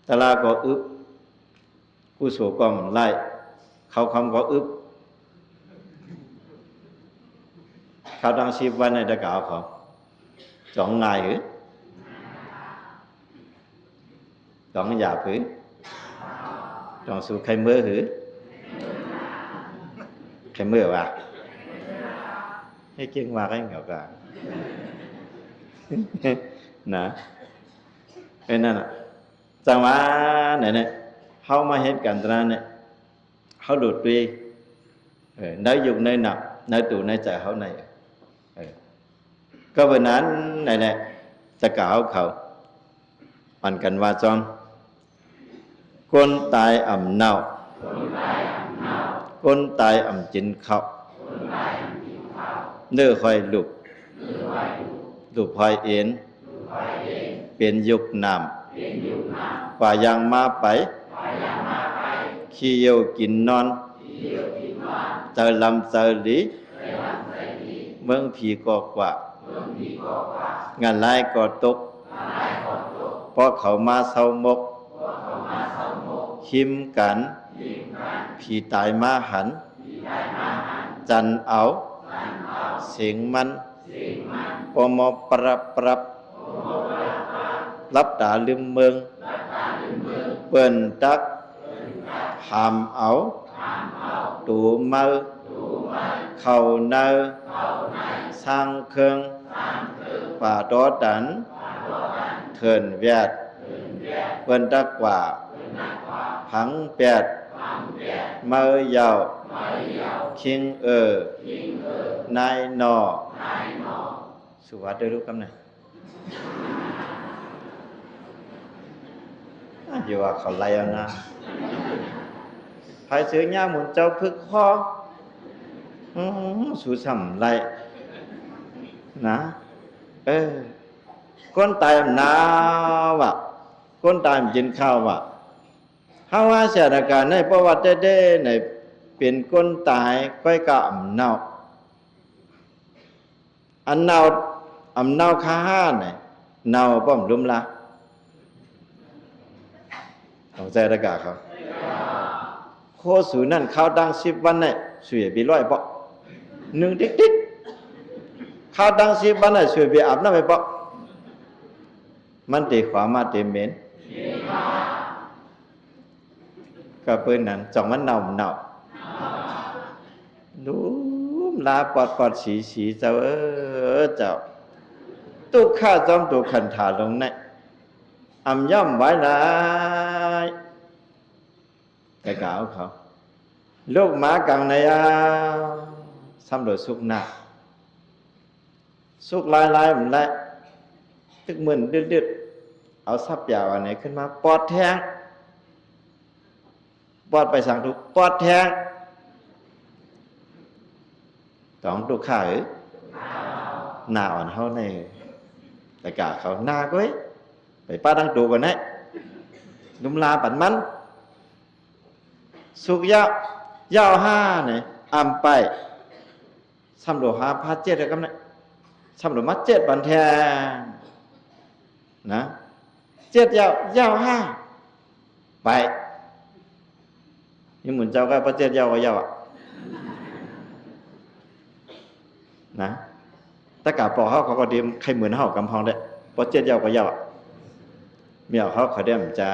ตะลาก็อึบกุโสก็ไล่เขาคำก็อึบเขาดังชีพวันในตะกาเขาจ่องง่ายหรือจ่องหยาบหรือจ่องสู่ใครเมื่อหรือใครเมื่อวะให้เก่งว่าให้เหงากานะเป็นนั่นน่ะจังหวะเนี่ยเขามาเห็นกันตอนนั้นเขาหลุดไปnơi dùng nơi nào nơi tụ nơi chạyเขาในก็วันนั้นเนี่ยจะกล่าวเขาอ่านกันว่าจอมคนตายอ่ำเน่าคนตายอ่ำจินเขาเนื้อคอยหลุบพอยเอ็นเป็นยุกนำกว่ายังมาไปขี้เยี่ยวกินนอนเจอลำเจอหลีเมืองผีก็กว่างานไล่ก็ตกเพราะเขามาเศร้ามกหิมกันผีตายมาหันจันเอาเสียงมันปมปรับรับตาลืมเมืองเปิ้นตักหามเอาตูมือเข้าเนอสร้างเครื่องป่าดอดันเถินเวียดเปิ้นตักกว่าผังแปดมือยาวคิงนายนอสุวัสดิ์ได้รู้คำไหนอยู่ว่าเขาไล่เอานะภายเสือหญ้าหมุนเจ้าพึกคอสูสัมไล่นะคนตายหนาวะคนตายกินข้าววะเฮาว่าเสียอาการในประวัติเด้ๆในเป็นคนตายก้อยกะอำเนาอันเนาอำเนาค่าห้าเนี่ยเนาป้อมลุมละเข้าใจตะกาเขาโคสูนั่นข้าวดัง10 วันเนี่ยสวยไป100ปอก1ติ๊กข้าวดัง10 วันเนี่ยสวยไปอาบน้ำไปปอกมันตีขวามาเต็มเมนก็เปิ้นนั้นจ่องมันเน่าดูลาปอดสีเจ้าเจ้าตุกข้าจอมตุกขันถาลงเนี่ยอำย่ำไว้หลายกะกาวเขาลูกหมากังในซ้ำโดยสุกหนักสุกลายมันแหละตึกมึนดืดเอาซับยาวอันไหนขึ้นมาปอดแทง ปอดไปสั่งทุกปอดแทงต้องทุกข้าหน้าอ่อนเขาในแต่กาเขาหน้าก็ไปป้าดังตูก่อนนะลุมลาปั่นมันสุกยาวห้าเนี่ยอ่ำไปซ้ำโดหาพาเจ็ดแล้วกันนะซ้ำโดมัดเจ็ดบันแทงนะเจ็ดยาวห้าไปยังเหมือนเจ้าก็พระเจ็ดยาวก็ยาวอ่ะนะตะกาปอเขาก็เดียมใครเหมือนเขากำพองได้พระเจ็ดยาวก็ยาวอ่ะเมียเขาเดียมจ้า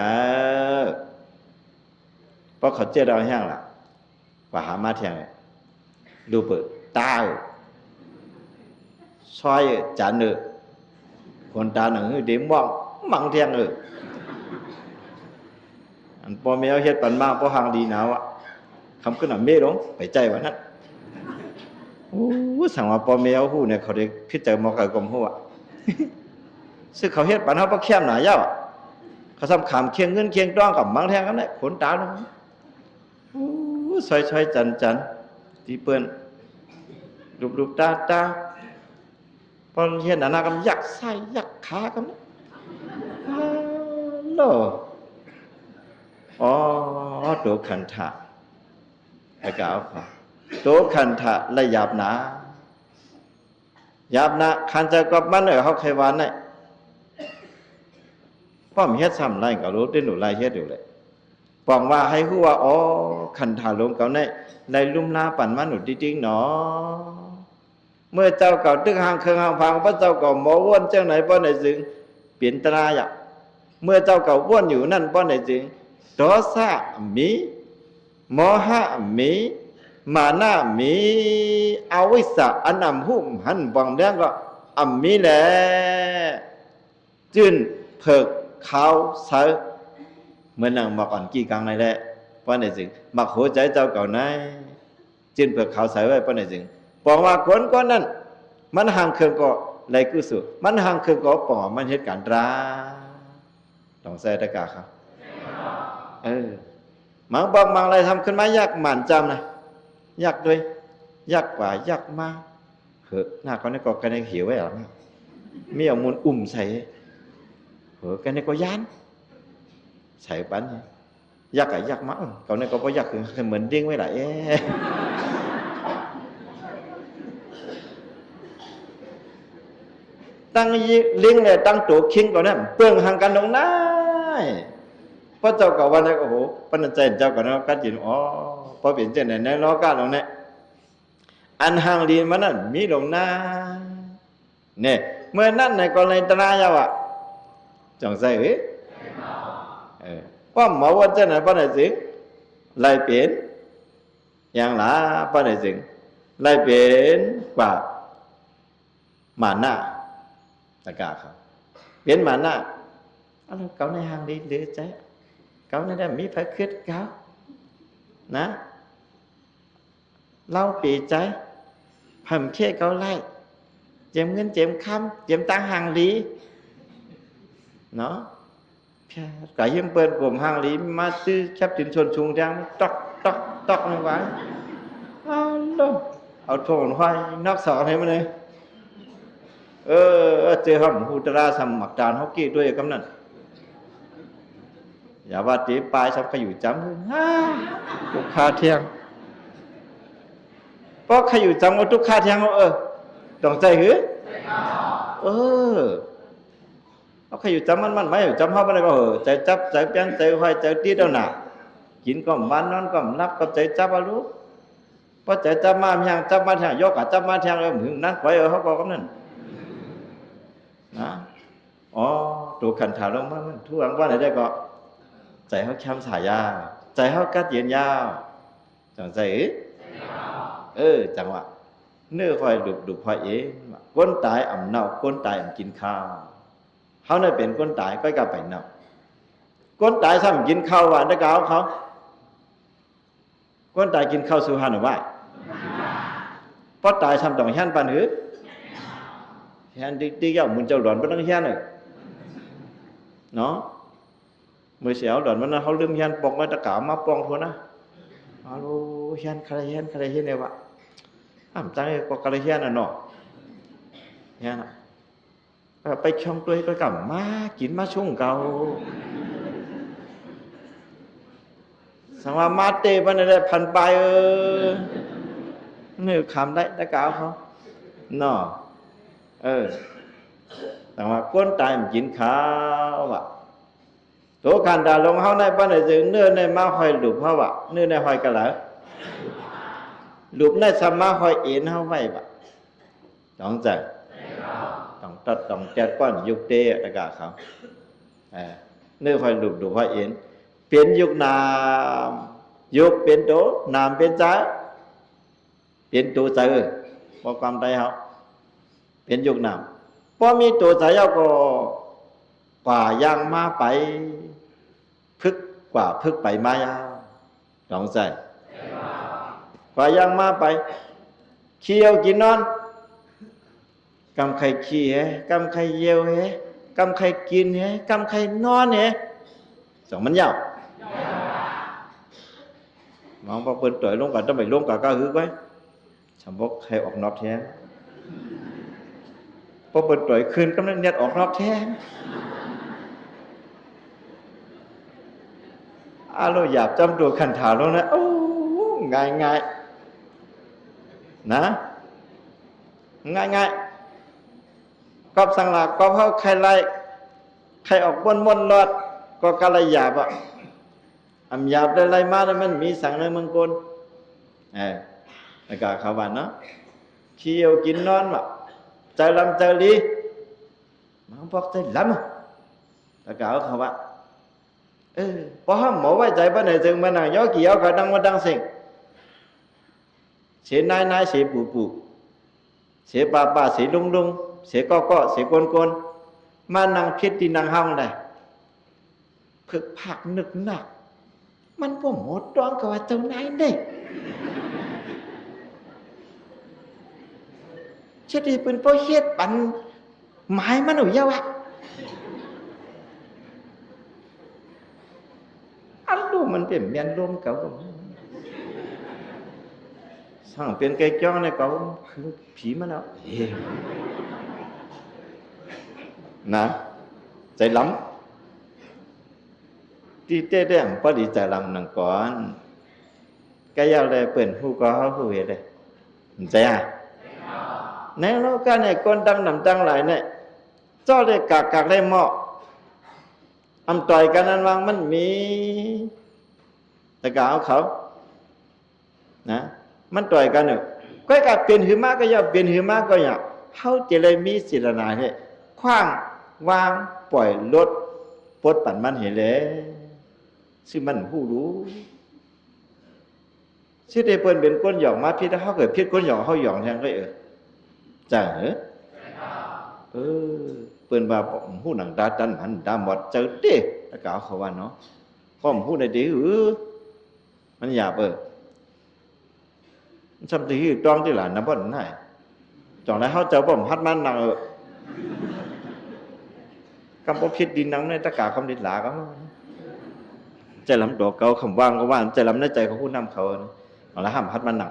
เพราะเขาเจ็ดเอาแห้งล่ะว่าหามาเทียงดูเปิดตาซอยจานเนื้อคนตาหนังเดี๋ยวมองมังเทียงอันพอเมียเฮ็ดปันมากเพราะหางดีหนาวอ่ะคำขึ้นหน่ะเมฆลงไปใจวันนั้นโอ้สั่งว่าพอเมียหู้เนี่ยเขาได้พิจารณามอกกับกลมหู้อ่ะซึ่งเขาเฮ็ดปันเขาเพราะเข้มหนายาวเขาซ้ำขามเคียงเงินเคียงต้องกับมังเทียงกันเลยขนตาลงซอยจันที่เปิ้นรูปตาพอเห็นอันนั้นก็ยักไส้ยักขากันนะโลอ๋อตัวขันธะไอ้กาวตัวขันธะและหยาบหนาขันจะกอบมันเลยเขาเคยวันเนี่ยป้อมเฮ็ดซ้ำไรก็รู้ได้หนูไรเฮ็ดอยู่เลยปองว่าให้รู้ว่าอ๋อขันธาลงเก่าในลุ่มลาปั่นมันหนุดจริงๆเนาะเมื่อเจ้าเก่าตึกหางเครื่องหางพังพระเจ้าเก่าหมอว้วนเจ้าไหนป้อนไหนจึงเปลี่ยนตราอย่าเมื่อเจ้าเก่าว้วนอยู่นั่นป้อนไหนจึงโทสะมีโมหะมีมานะมีอวิสสะอันนำหุ่มหันบังเรื่องก็มีแหละจื่นเพิกขาวใสเมื่อนั่งมาก่อนกี่ครั้งในแหละป้อนไหนจึงมักหัวใจเจ้าเก่าไหนจื่นเพิกขาวใสไว้ป้อนไหนจึงบอกว่าคนก้อนนั้นมันห่างเครื่องก็ไรกุศลมันห่างเครื่องก็ปอมันเหตุการณ์ร้าต้องใส่ตะกาครับมังบอกมังอะไรทำขึ้นมายากหมั่นจำนะยากด้วยยากกว่ายากมากเหอะหน้าเขาเนี่ยก็กันในหิวไว้หรอมีเอามูลใส่เหอะกันในก็ยันใส่ปันยากกับยากมากเขาเนี่ยก็ยากคือเหมือนดิ้งไว้หลายตั้งลิงเลยตั้งตัวคิงก่อนนะเปลืองห่างกันตรงนั้นพระเจ้ากับวันนี้โอ้โหปนัญใจเจ้ากับน้องกัดจินอ๋อพอเปลี่ยนเจนในล้อก้าลงเนี่ยอันห่างลีมันนั่นมีลงหน้าเนี่ยเมื่อนั่นในกรณีตรายาวอ่ะจงใส่ว่าหมอวันเจนไหนป้าไหนสิไล่เปลี่ยนอย่างละป้าไหนสิไล่เปลี่ยนกว่ามาหน้าตะกาเขาเปลี่ยนมาหน้าอะไรเขาในห่างดีหรือใจเขาในได้มีพระคิดเขานะเล่าปีใจผมเชื่อเขาไล่เจียมเงินเจียมคำเจียมตังห่างดีเนาะcả hiếm bên gồm hàng lý mà tư chấp tiến xuân xuống đang tóc như vậy alo ở thôn hoài nóc sợ thế mà này chơi hầm hụt ra sầm mặc tràn hốc kia đuôi cắm nè giả ba tí bài xong khai dụ chấm trúc kha thiêng có khai dụ chấm có trúc kha thiêng không đồngใจhứaเขาอยู่จำมันไม่อยู่จำเขาไม่ได้ก็ใจจับใจเปลี่ยนใจไฟใจตีเท่าหนากินก็มันนอนก็รับก็ใจจับมารู้เพราะใจจับมาเพียงจับมาเพียงยกกับจับมาเพียงถึงนั่นไว้เขาบอกกันนั่นนะอ๋อตัวขันถาลงมันทุกวันว่าไหนได้ก็ใจเขาช้ำสายยาใจเขากัดเย็นยาวจังใจจังหวะเนื้อไฟดุไฟเองก้นตายอ่ำเน่าก้นตายอ่ำกินข้าวเขาเนี่ยเป็นคนตายก็กลับไปเนาะคนตายซ้ำกินข้าวหวานตะกาวเขาคนตายกินข้าวสุพรรณหรือว่าเพราะตายซ้ำต้องแห่นปันหือแห่นตีเจ้ามุนเจ้าหลอนไม่ต้องแห่นเลยเนาะมือเสียวหลอนมันเขาลืมแห่นปองไว้ตะกาวมาปองทัวนะ อาโลเฮียนใครเฮียนใครเฮียนเนี่ยวะอ้ำจังไอ้ก็ใครเฮียนน่ะเนาะเฮียนน่ะไปช่องตัวก็กลับมากินมาช่วงเก่าสังว่ามาเตบันได้พันไปนี่คำได้ตะกาวเขาเนาะแต่ว่าก้นตายมันกินข้าวว่ะตัวขันดาลงเขาในบ้านในจึงเนื้อในมาหอยหลุบเขาว่ะเนื้อในหอยกระหล่หลุบในสมาหอยเอ็นเขาไว้ว่ะต้องใจต้องตัดต้องแจกป้อนยุคเตะตะกาเขาเนื้อหอยหลุบหอยเอ็นเปลี่ยนยุคนามยุคเปลี่ยนโตนามเปลี่ยนใจเปลี่ยนตัวใจพอความใจเขาเปลี่ยนยุคนามพอมีตัวใจเขาก็กว่าย่างมาไปพึกกว่าพึกไปมายาวลองใจกว่าย่างมาไปเคี้ยวกินนอนกำไข่ขี้เหกำไข่เยี่ยวเหกำไข่กินเหกำไข่นอนเหสองมันยาวมองพอเปิดต่อยลงกับต้องไปลงกับก้าวฮึกไว้สมบอกใครออกนอกแท้พอเปิดต่อยคืนกำลังเน็ตออกนอกแท้เราหยาบจำตัวขันถาลงนะโอ้ง่ายนะง่ายกอบสังหลักกอบเขาใครไล่ใครออกบนรอดก็กะไรหยาบอ่ะหยาบได้ไรมาแล้วมันมีสังในเมืองกลแล้วก็เขาว่าเนาะเคี้ยวกินนอนว่ะใจลำใจลีมันบอกใจลำแล้วก็เขาว่าพอห้ามหมอไว้ใจบ้านไหนจึงมานั่งย่อกี่เอากระดังมาดังเสียงเสียนายเสียปูเสียป้าเสียลุงเสียก็เสียกนมานั่งคิดที่นั่งห้องได้พึกผักนึกหนักมันพ่อหมดร้องกับว่าเจ้านายเด็กเช่นที่เป็นพ่อเฮ็ดปันหมายมันหนูเยาวะอันดูมันเป็นเมียนรวมเก่าก็สั่งเป็นไก่จ้องในเก่าคือผีมันเอานะใจล้ำที่เต้ได้พอดีใจล้ำหนังก่อนก็ยาวเลยเปิดผู้ก็เขาผู้เห็นเลยใจอ่ะในโลกาเนี่ยคนดังนำดังหลายเนี่ยเจ้าได้กากได้เหมาะต่อยกันนั้นวางมันมีแต่กเอาเขานะมันต่อยกันเนี่ยก็กลับเปลี่ยนหือมากก็อย่าเปลี่ยนหือมากก็อย่าเขาจะเลยมีศิลนาเนี่ยคว้างวางปล่อยลดปลดปั่นมันเห็นเลยซึ่งมันผู้รู้ซึ่งได้เปิ้นเป็นก้นหยองมาพิษเขาเกิดพิษก้นหยองเขาหยองแทงก็จ้าเเปิ้นว่าผู้หนังดาดันหันดาหมดเจอเด้แล้วก็เขาว่าเนาะข้อมผู้ใดดีมันหยาบสำที่ตองที่หลานน้ำบ่นได้จองได้เขาเจ้าบ่มฮัดมันนังกำปพิษดินนังในตะกาคำดินหลาก็ใจลำตัวเก่าคำว่างก็ว่าใจลำในใจของผู้นำเขาเอาละห้ามฮัดมันนัง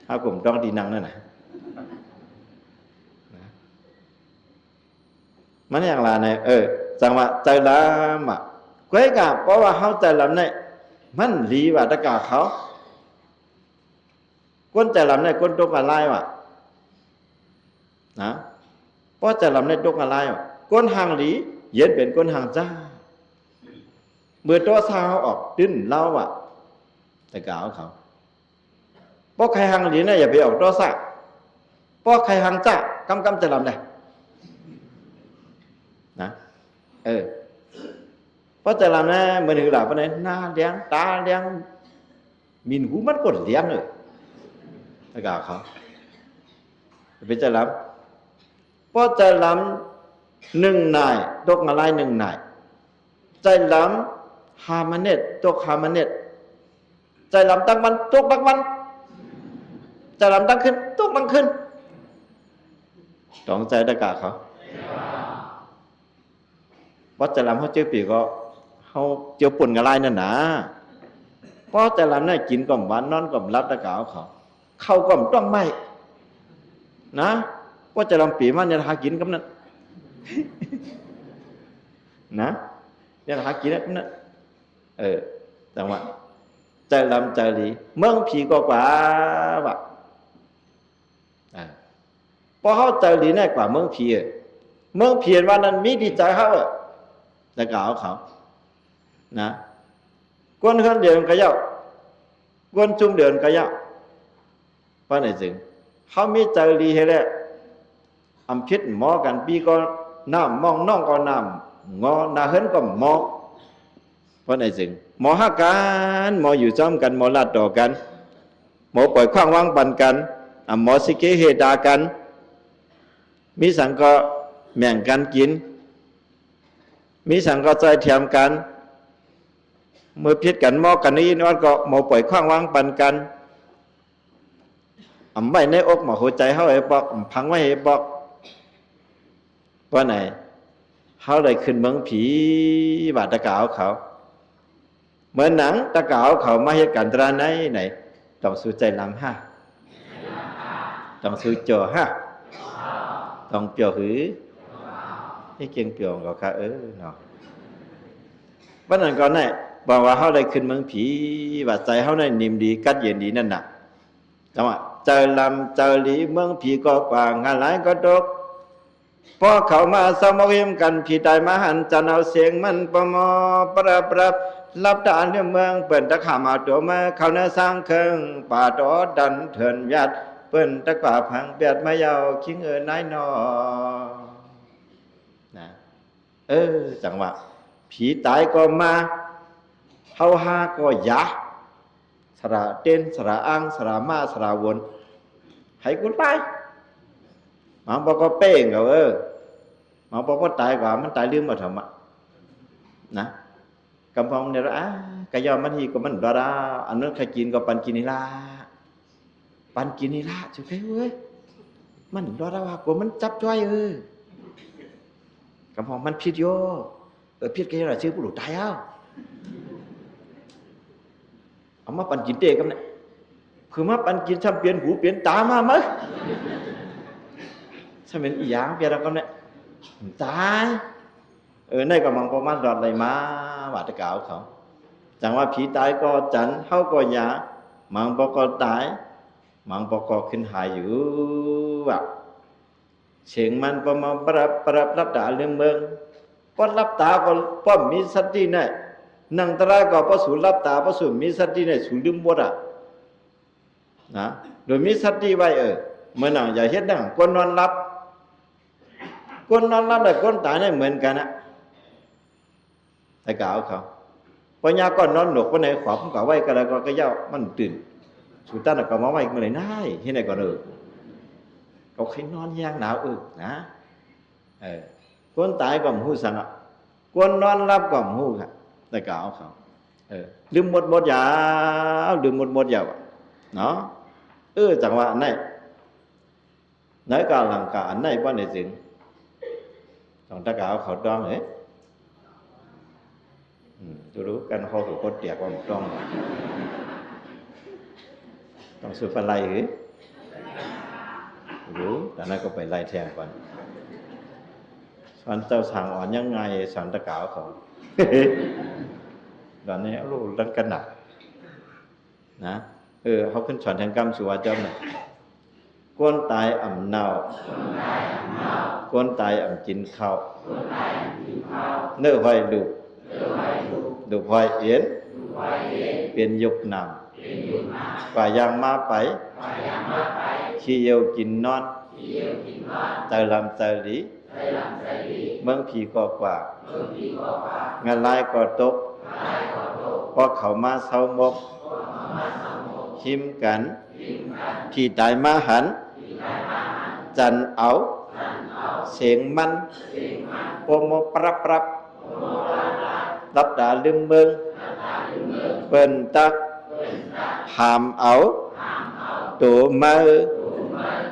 ถ้ากลุ่มตองดินนังนั่นน่ะมันอย่างไรเนี่ยจังหวะใจลำอ่ะก้อยกะเพราะว่าเขาใจลำเนี่ยมันรีว่าตะกาเขาก้นใจลำเนี่ยก้นตกอะไรวะนะเพราะใจลำเนี่ยตกอะไรวะก้นหางหลีเย็นเป็นก้นหางจ้าเมื่อตัวสาวออกดิ้นเล่าอ่ะตะกาเขาเพราะใครหางหลีเนี่ยอย่าไปออกตัวสะเพราะใครหางจ้ากำใจลำเนี่ยนะเพราะใจลำเนี่ยเมื่อถึงหลับไปไหนหน้าเลี้ยงตาเลี้ยงมินหูมันกดเลี้ยงเลยตะกาเขาเป็นใจลำเพราะใจลำหนึ่งนายตกอะไรหนึ่งนายใจลำฮามาเนตตกฮามาเนตใจลำตั้งวันตกตั้งวันใจลำตั้งขึ้นตกตั้งขึ้นต้องใจตะกาเขาเพราะใจลำเขาเจอปีก็เขาเจียวปุ่นอะไรนั่นนะ เพราะแต่ลำนั้นกินก่อมหวานนอนก่อมรับตะกาวเขาก่อมต้องไม่นะว่าจะลำปีมันจะหากินกับนั้นนะจะหากินกับนั้นจังหวะใจลำใจหลีเมืองผีก็กว่าแบบพอเขาใจหลีแน่กว่าเมืองผีเมืองผีว่านั้นมีดีใจเขาตะกาวเขานะกวนขึ้นเดือนก็ยาวกวนจุ่มเดือนก็ยาวเพราะไหนจึงเขามีใจดีให้แล้วอำพิษหมอกันปีก็น้ำมองน้องก็น้ำงอนาเฮินก็หมอเพราะไหนจึงหมอหักกันหมออยู่จ้อมกันหมอลัดต่อกันหมอปล่อยขว้างวางปันกันหมอสิเกเฮดากันมีสังก็แม่งกันกินมีสังก็ใจเทียมกันเมื่อพิษกันหมอกันนี้นวดก็หมอปล่อยขว้างวางปันกันไว้ในอกหมอหัวใจเขาไอ้บอกพังไว้ไอ้บอกว่าไหนเขาเลยขึ้นเมืองผีบาดตะกาวเขาเหมือนหนังตะกาวเขามาเหตุการณ์ตราไหนต้องสู้ใจลำต้องสู้จ่อต้องเปียวหือที่เกียงเปียวก็ค่ะเนาะวันนั้นก่อนเนี่ยบอกว่าเขาเลยขึ้นเมืองผีบาดใจเขาในนิ่มดีกัดเย็นดีนั่นน่ะจังหวะเจอลำเจอหลีเมืองผีก็กว่างานหลายก็ดกพอเขามาสมวิมกันผีตายมาหันจะเอาเสียงมันประมอประรับด่านเมืองเปิ่นตะขามาตัวมาเขาเนื้อสร้างเครื่องป่าดอดันเถินยัดเปิ่นตะกว่าพังเบียดมาเยาคิงนายนอนะจังหวะผีตายก็มาเฮาฮาก็ยะสระเต้นสระอ้างสระมาสระวนให้กุนไปหมาบอกก็เป้งก็หมาบอกก็ตายกว่ามันตายลืมมาทำนะกำพองเนี่ยกะยอมมันฮีก็มันดาอันนั้นใครกินก็ปันกินนี่ละจุ๊บเว้ยมันดาว่ากูมันจับจ้อยกำพองมันผิดโยผิดแค่ไหนชื่อผู้หลุดตายเอามาปันกินเตะกันเนี่ยคือมาปันกินช้ำเปลี่ยนหูเปลี่ยนตามามั้ยใช่เป็นอีหยังเปลี่ยนแล้วกันเนี่ยตายในกำลังประมาณดอดอะไรมาบาดตะกาวเขาจังว่าผีตายก็จันเขาก็หยามังปก็ตายมังปก็ขึ้นหายอยู่แบบเสียงมันประมาณปรับตาเรื่องเมืองพอรับตาก็ป้อมมีสติเนี่ยนั่งตราก็พอสูรับตาพอสูมีสติเนี่ยสูลืมหมดนะโดยมีสติไว้เมื่อนั่งอย่าเฮ็ดนั่งคนนอนรับแต่คนตายเนี่ยเหมือนกันนะแต่กล่าวเขาปัญญาก็นอนหนกวันไหนขวบก็ไว้ก็แล้วก็ย่ามันตื่นสุดท้ายก็มาไว้เมื่อไหร่ได้ที่ไหนก็เขาให้นอนแห้งหนาวนะคนตายก็หูสันคนนอนรับก็หูค่ะแต่กล่าวเขาลืมหมดยาวลืมหมดยาวเนาะจังหวะไหนก็หลังกาไหนบ้านไหนสิงต้องตะกาวเขาดองรู้กันเขาถูกกดเตียกว่ามันต้องสุดฟันไล่รู้แต่นั้นก็ไปไล่แทงก่อนสอนเจ้าสั่งอ่อนยังไงสอนตะกาวเขาตอนนี้ลูกรังกันหนักนะเขาขึ้นสอนแทงกรรมสุวาเจ้าเนี่ยก้นตายอ่ำเน่าก้นตายอ่ำกินข้าวเนื้อหอยดูพอยเอ็นเปลี่ยนยุกนำป่ายางมาไปขี้เยี่ยวกินนอนใจลำใจหลีเมืองผีก็กว่างานลายก็ตกพอเขามาเศร้ามกหิมกันผีตายมาหันจันเอาเสียงมันโปโมปรับรับตาลืมเมืองเปิ่นตักหามเอาตัวมือ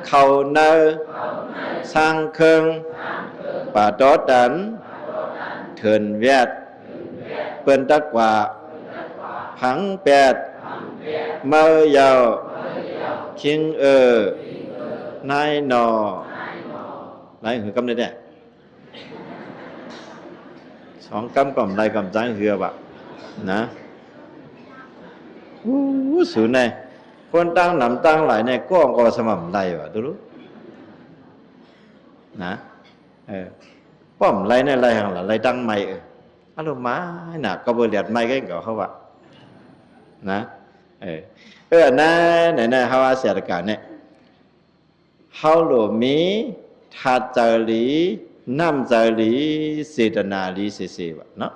เข้าเนอสร้างเครื่องป่าดอดันเถินเวียดเปิ่นตักว่าพังแปด เมื่อยาวคิงนายนอไหนหือกำเนี่ย สองกำก่อมไรก่อมจ้างเหือบะนะสูนเนี่ยคนตั้งหนำตั้งหลายเนี่ยก็องค์สม่ำไรวะดูรู้นะป้อมไรเนี่ยไรห่างหละไรตั้งไม่อารมณ์มาหนักก็เบอร์เลียดไม่ก็เก่าเขาวะนะนะเนี่ยเขาว่าเสียการเนี่ยเขาหลวมีทัดจารีน้ำจารีเสดนารีเสียวะเนาะ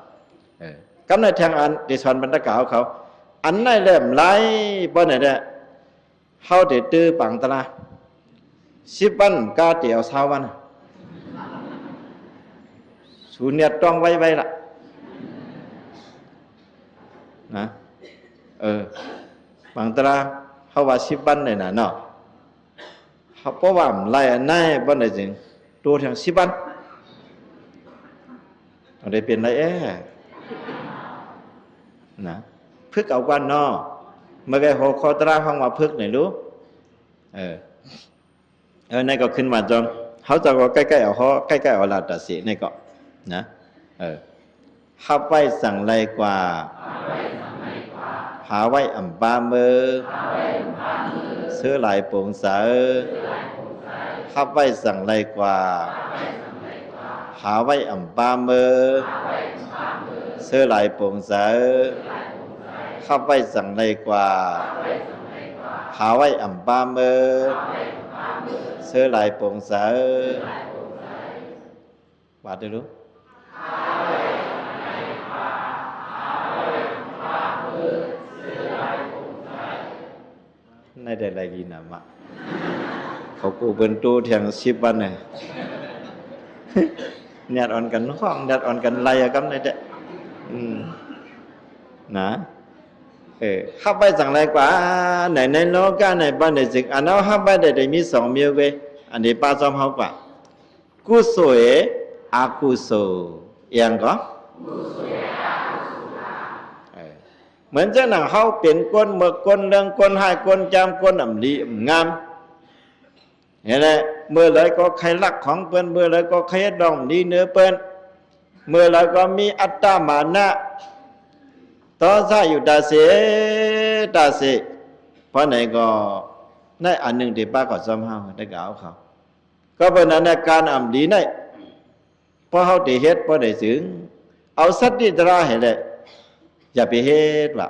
กำในทางอันดิฉันบรรดากล่าวเขาอันไหนเล่มไรบ่ไหนเนี่ยเขาเดือดตื้อปังตะละ10 วันกาเตียว20 วันสูเนียต้องไว้ละนะปังตะละเขาว่า10 วันเนี่ยนะเนาะเขาเพราะว่าไรอันไหนบ่ไหนจริงตัวทาง10 วันเอาได้เป็นไรนะพึกเอากันเนาะเมื่อไงหัวคอตราฟังว่าพึกไหนรู้นี่ก็ขึ้นมาจนเขาจะก็ใกล้ๆเอาเขาใกล้ๆเอาลาตัดสีนี่ก็นะข้าไปสั่งไรกว่าหาไว้อ่ำปามือซื้อหลายโป่งสาข้าไปสั่งไรกว่าหาไว้อ่ำปามือซื้อหลายโป่งสาข้าไปสั่งไรกว่าหาไว้อ่ำปามือซื้อหลายโป่งสาว่าได้รู้ในได้ไรดีนะมะเขากูเป็นตู้เทียง10 วันเนี่ยเนี่ยอ่อนกันห้องเนี่ยอ่อนกันไรกันในเด็กนะข้าไปสั่งอะไรกว่าในโลกาในบ้านในสิ่งอันนั้นข้าไปได้มี2 မျိုးပဲอันนี้ป้าจอมเขากว่ากุศลอากุศลอย่างก็เหมือนเจ้าหนังเขาเป็นก้นเมื่อก้นเรื่องก้นให้ก้นจำก้นอ่ำดีงามเห็นไหมเมื่อไรก็ใครรักของเปิ้นเมื่อไรก็ใครดองดีเนื้อเปิ้นเมื่อไรก็มีอัตตามานะต่อซาอยู่ตาเสเพราะไหนก็ในอันหนึ่งที่ป้าก็ซ้ำห้าได้กล่าวเขาก็เป็นนั้นการอ่ำดีในเพราะเขาตีเฮ็ดเพราะได้ถึงเอาสัตว์ที่ตราเห็นเลยอย่าไปเฮ็ดว่ะ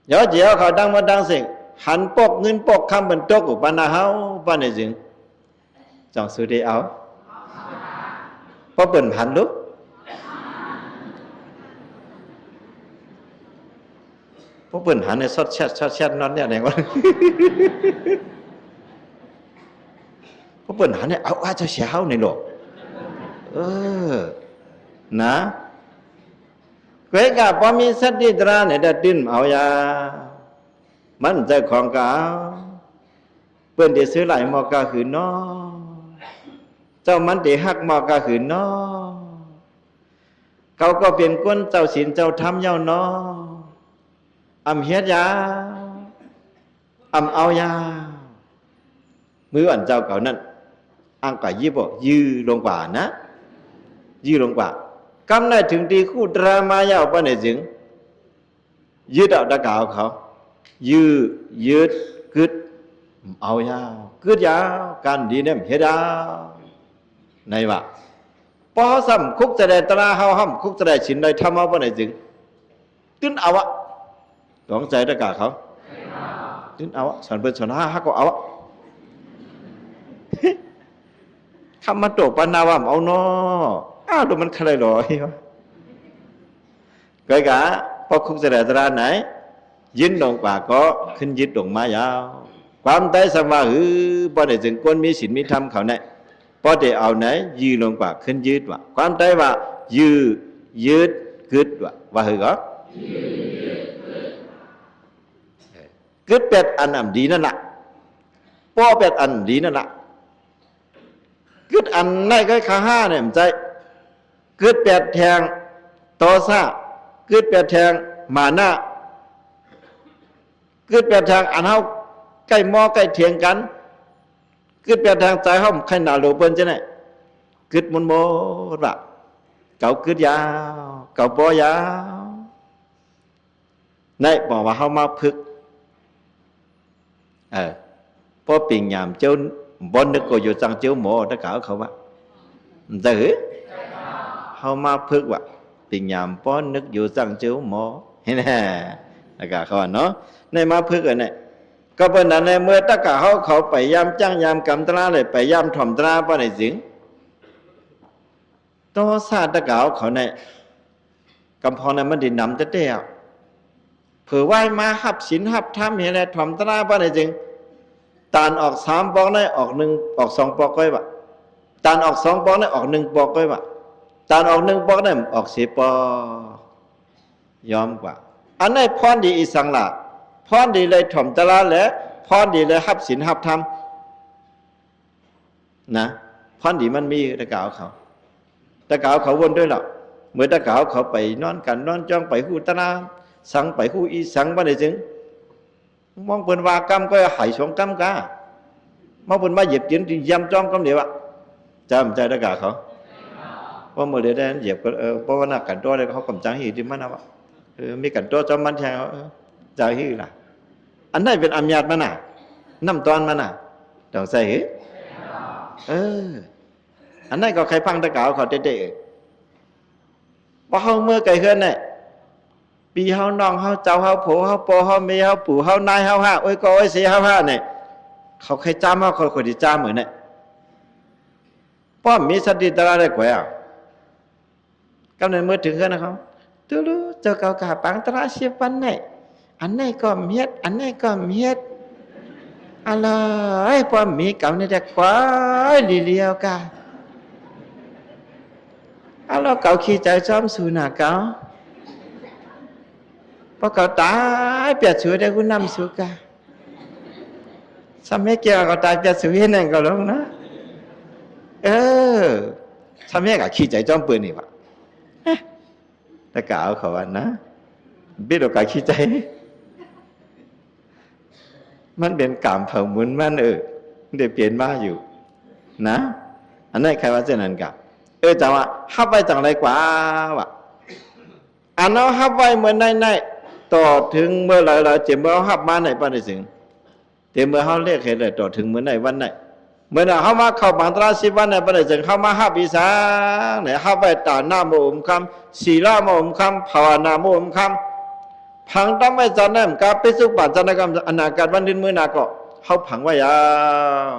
เดี๋ยวเขาดังมาดังสิ่งหันปกเงินปกคำบรรทุกอุปนาเฮาป้าในจึงจองสุดที่เอาเพราะเปิ่นหันลุกเพราะเปิ่นหันในซอดแชทนั่นเนี่ยไหนวะเพราะเปิ่นหันเนี่ยเอาอาจจะเสียเฮาในโลกนะเกิดกับพอมีสติตราเนี่ยได้ดิ้นเอายามันใจของกาเปิ้นได้ซื้อหลายหมอกาขืนน้อเจ้ามันได้ฮักหมอกาขืนน้อเขาก็เป็นก้นเจ้าศีลเจ้าธรรมเย้าน้ออำเฮ็ดยาอำเอายามืออันเจ้าเก่านั้นอังกะยี่บ่ยื้อลงกว่านะยื้อลงกว่ากำได้ถึงตีคู่ดราม่ายาวปะเนี่ยจึงยืดเอาตะกาวเขายืดกึดเอายาวกึดยาวการดีเนี่ยเฮ็ดยาวในว่าพอซ้ำคุกจะได้ตราเฮาห้ำคุกจะได้ฉินได้ทำเอาปะเนี่ยจึงตึ้นเอาอะหลงใจตะกาเขาตึ้นเอาอะสันเป็นสันห้าก็เอาอะคำมาโตปนาวามเอาเนาะดูมันใครหรอเกิดกะพอคุกจะได้ตราไหนยินลงกว่าก็ขึ้นยึดลงมายาวความได้สมาพอได้ถึงก้นมีศีลมีธรรมเขาเนี่ยพอได้เอาไหนยืนลงกว่าขึ้นยึดว่าความได้ว่ายืดกึดว่าหือก็กึดเป็ดอันอ่ำดีนั่นแหละป้อเป็ดอันดีนั่นแหละกึดอันไหนก็ขาห้าเนี่ยมันใจกึดเป็ดแทงโตซ่ากึดเป็ดแทงมานะ เกิดแบบทางอันเฮาใกล้หม้อใกล้เถียงกันเกิดแบบทางใจเฮาใครหนาโลเปิ้นจะไหนเกิดมันโมระเก่าเกิดยาวเก่าบ่ยาวในบอกว่าเฮามาพึกพอปิ่งยามเจ้าบ่นึกก็อยู่จังเจ้าหมอตะกาวเขาว่าแต่เฮามาพึกว่าปิ่งยามป้อนนึกอยู่จังเจ้าหมอเห็นแน่ตะกาเขาว่าเนาะในมาพึกอันนี้ก็เป็นนั้นในเมื่อตะกาเขาไปยามจ้างยามกำตราเลยไปยามถ่อมตราป้าในสิงตัวซาตะกาเขาในกำพรนั้นมันดินนำจะเตี้ยเผื่อไหวมาหับศีลหับธรรมเห็นอะไรถ่อมตราป้าในสิงตานออก3 ปอกได้ออก1ออก2 ปอกก็ได้ตานออก2 ปอกได้ออก1 ปอกก็ได้ตานออก1 ปอกได้ออก10 ปอกยอมกว่าอันนี้พรดีอีสังละพรดีเลยถ่อมตราและพรดีเลยหับศีลหับธรรมนะพรดีมันมีตะกาวเขาวนด้วยหรอกเมื่อตะกาวเขาไปนอนกันนอนจ้องไปหูตนาสังไปหูอีสังบ้านไหนจึงมองเป็นว่ากรรมก็หายสองกรรมกามองเป็นมาเหยียบจิ้นยำจ้องกรรมเดียวอะจำใจตะกาวเขาว่าเมื่อเดือนเหยียบก็เพราะว่านักกันตัวเลยเขากำจังหีที่มันนะวะมีกันตัวจอมมันแทงใจหีล่ะอันนั้นเป็นอำนาจมันน่ะน้ำตอนมันน่ะต้องใส่อันนั้นก็ใครพังตะกาวเขาเด็กๆพอเฮาเมื่อไก่เฮือนเนี่ยปีเฮาน้องเฮาเจ้าเฮาโผเฮาปอเฮาเมเฮาปู่เฮานายเฮาห้าโอ้ยก็โอ้ยเสียเฮาห้าเนี่ยเขาใครจ้ามเฮาเขาคนที่จ้ามเหมือนเนี่ยป้อมมีสติตระได้กว่ากำเนิดเมื่อถึงเฮือนนะครับตูรู้เจ้าเก่ากาปังตระเสียปันเนี่ยอันไหนก็เมียดอันไหนก็เมียดอะไรป้อมมีเก่าเนี่ยแต่กว่าลีเลียวกาเราเก่าขี้ใจจอมสูหนาเก่าพอเก่าตายเปียดสวยได้กุนนำสุกาสมัยเกี่ยวก็ตายเปียดสวยนั่นก็ลงนะสมัยก็ขี้ใจจอมปืนนี่วะแต่เก่าเขาว่านะบิดออกจากขี้ใจมันเป็นกามเผาหมุนมันเดี๋ยวเปลี่ยนมาอยู่นะอันนั้นใครว่าเช่นนั้นกับจังว่าฮับไว้จังไรกว่าวะอันนั้นฮับไว้เหมือนในต่อถึงเมื่อไรเราเจ็บเมื่อฮับมาไหนป้าในสิ่งเจ็บเมื่อเขาเรียกเหตุเลยต่อถึงเมื่อไหนวันไหนเมื่อเขามาเข้าบังตรา10 วันไหนป้าในสิ่งเขามาฮับอีสานไหนฮับไว้ตาหน้าโมมคำศีลาโมมคำภาวนาโมมคำพังตั้งไว้จันนั่นกาไปสุบัติจันทกรรมอนาคตวันดินมือนาก็เขาพังไว้ยาว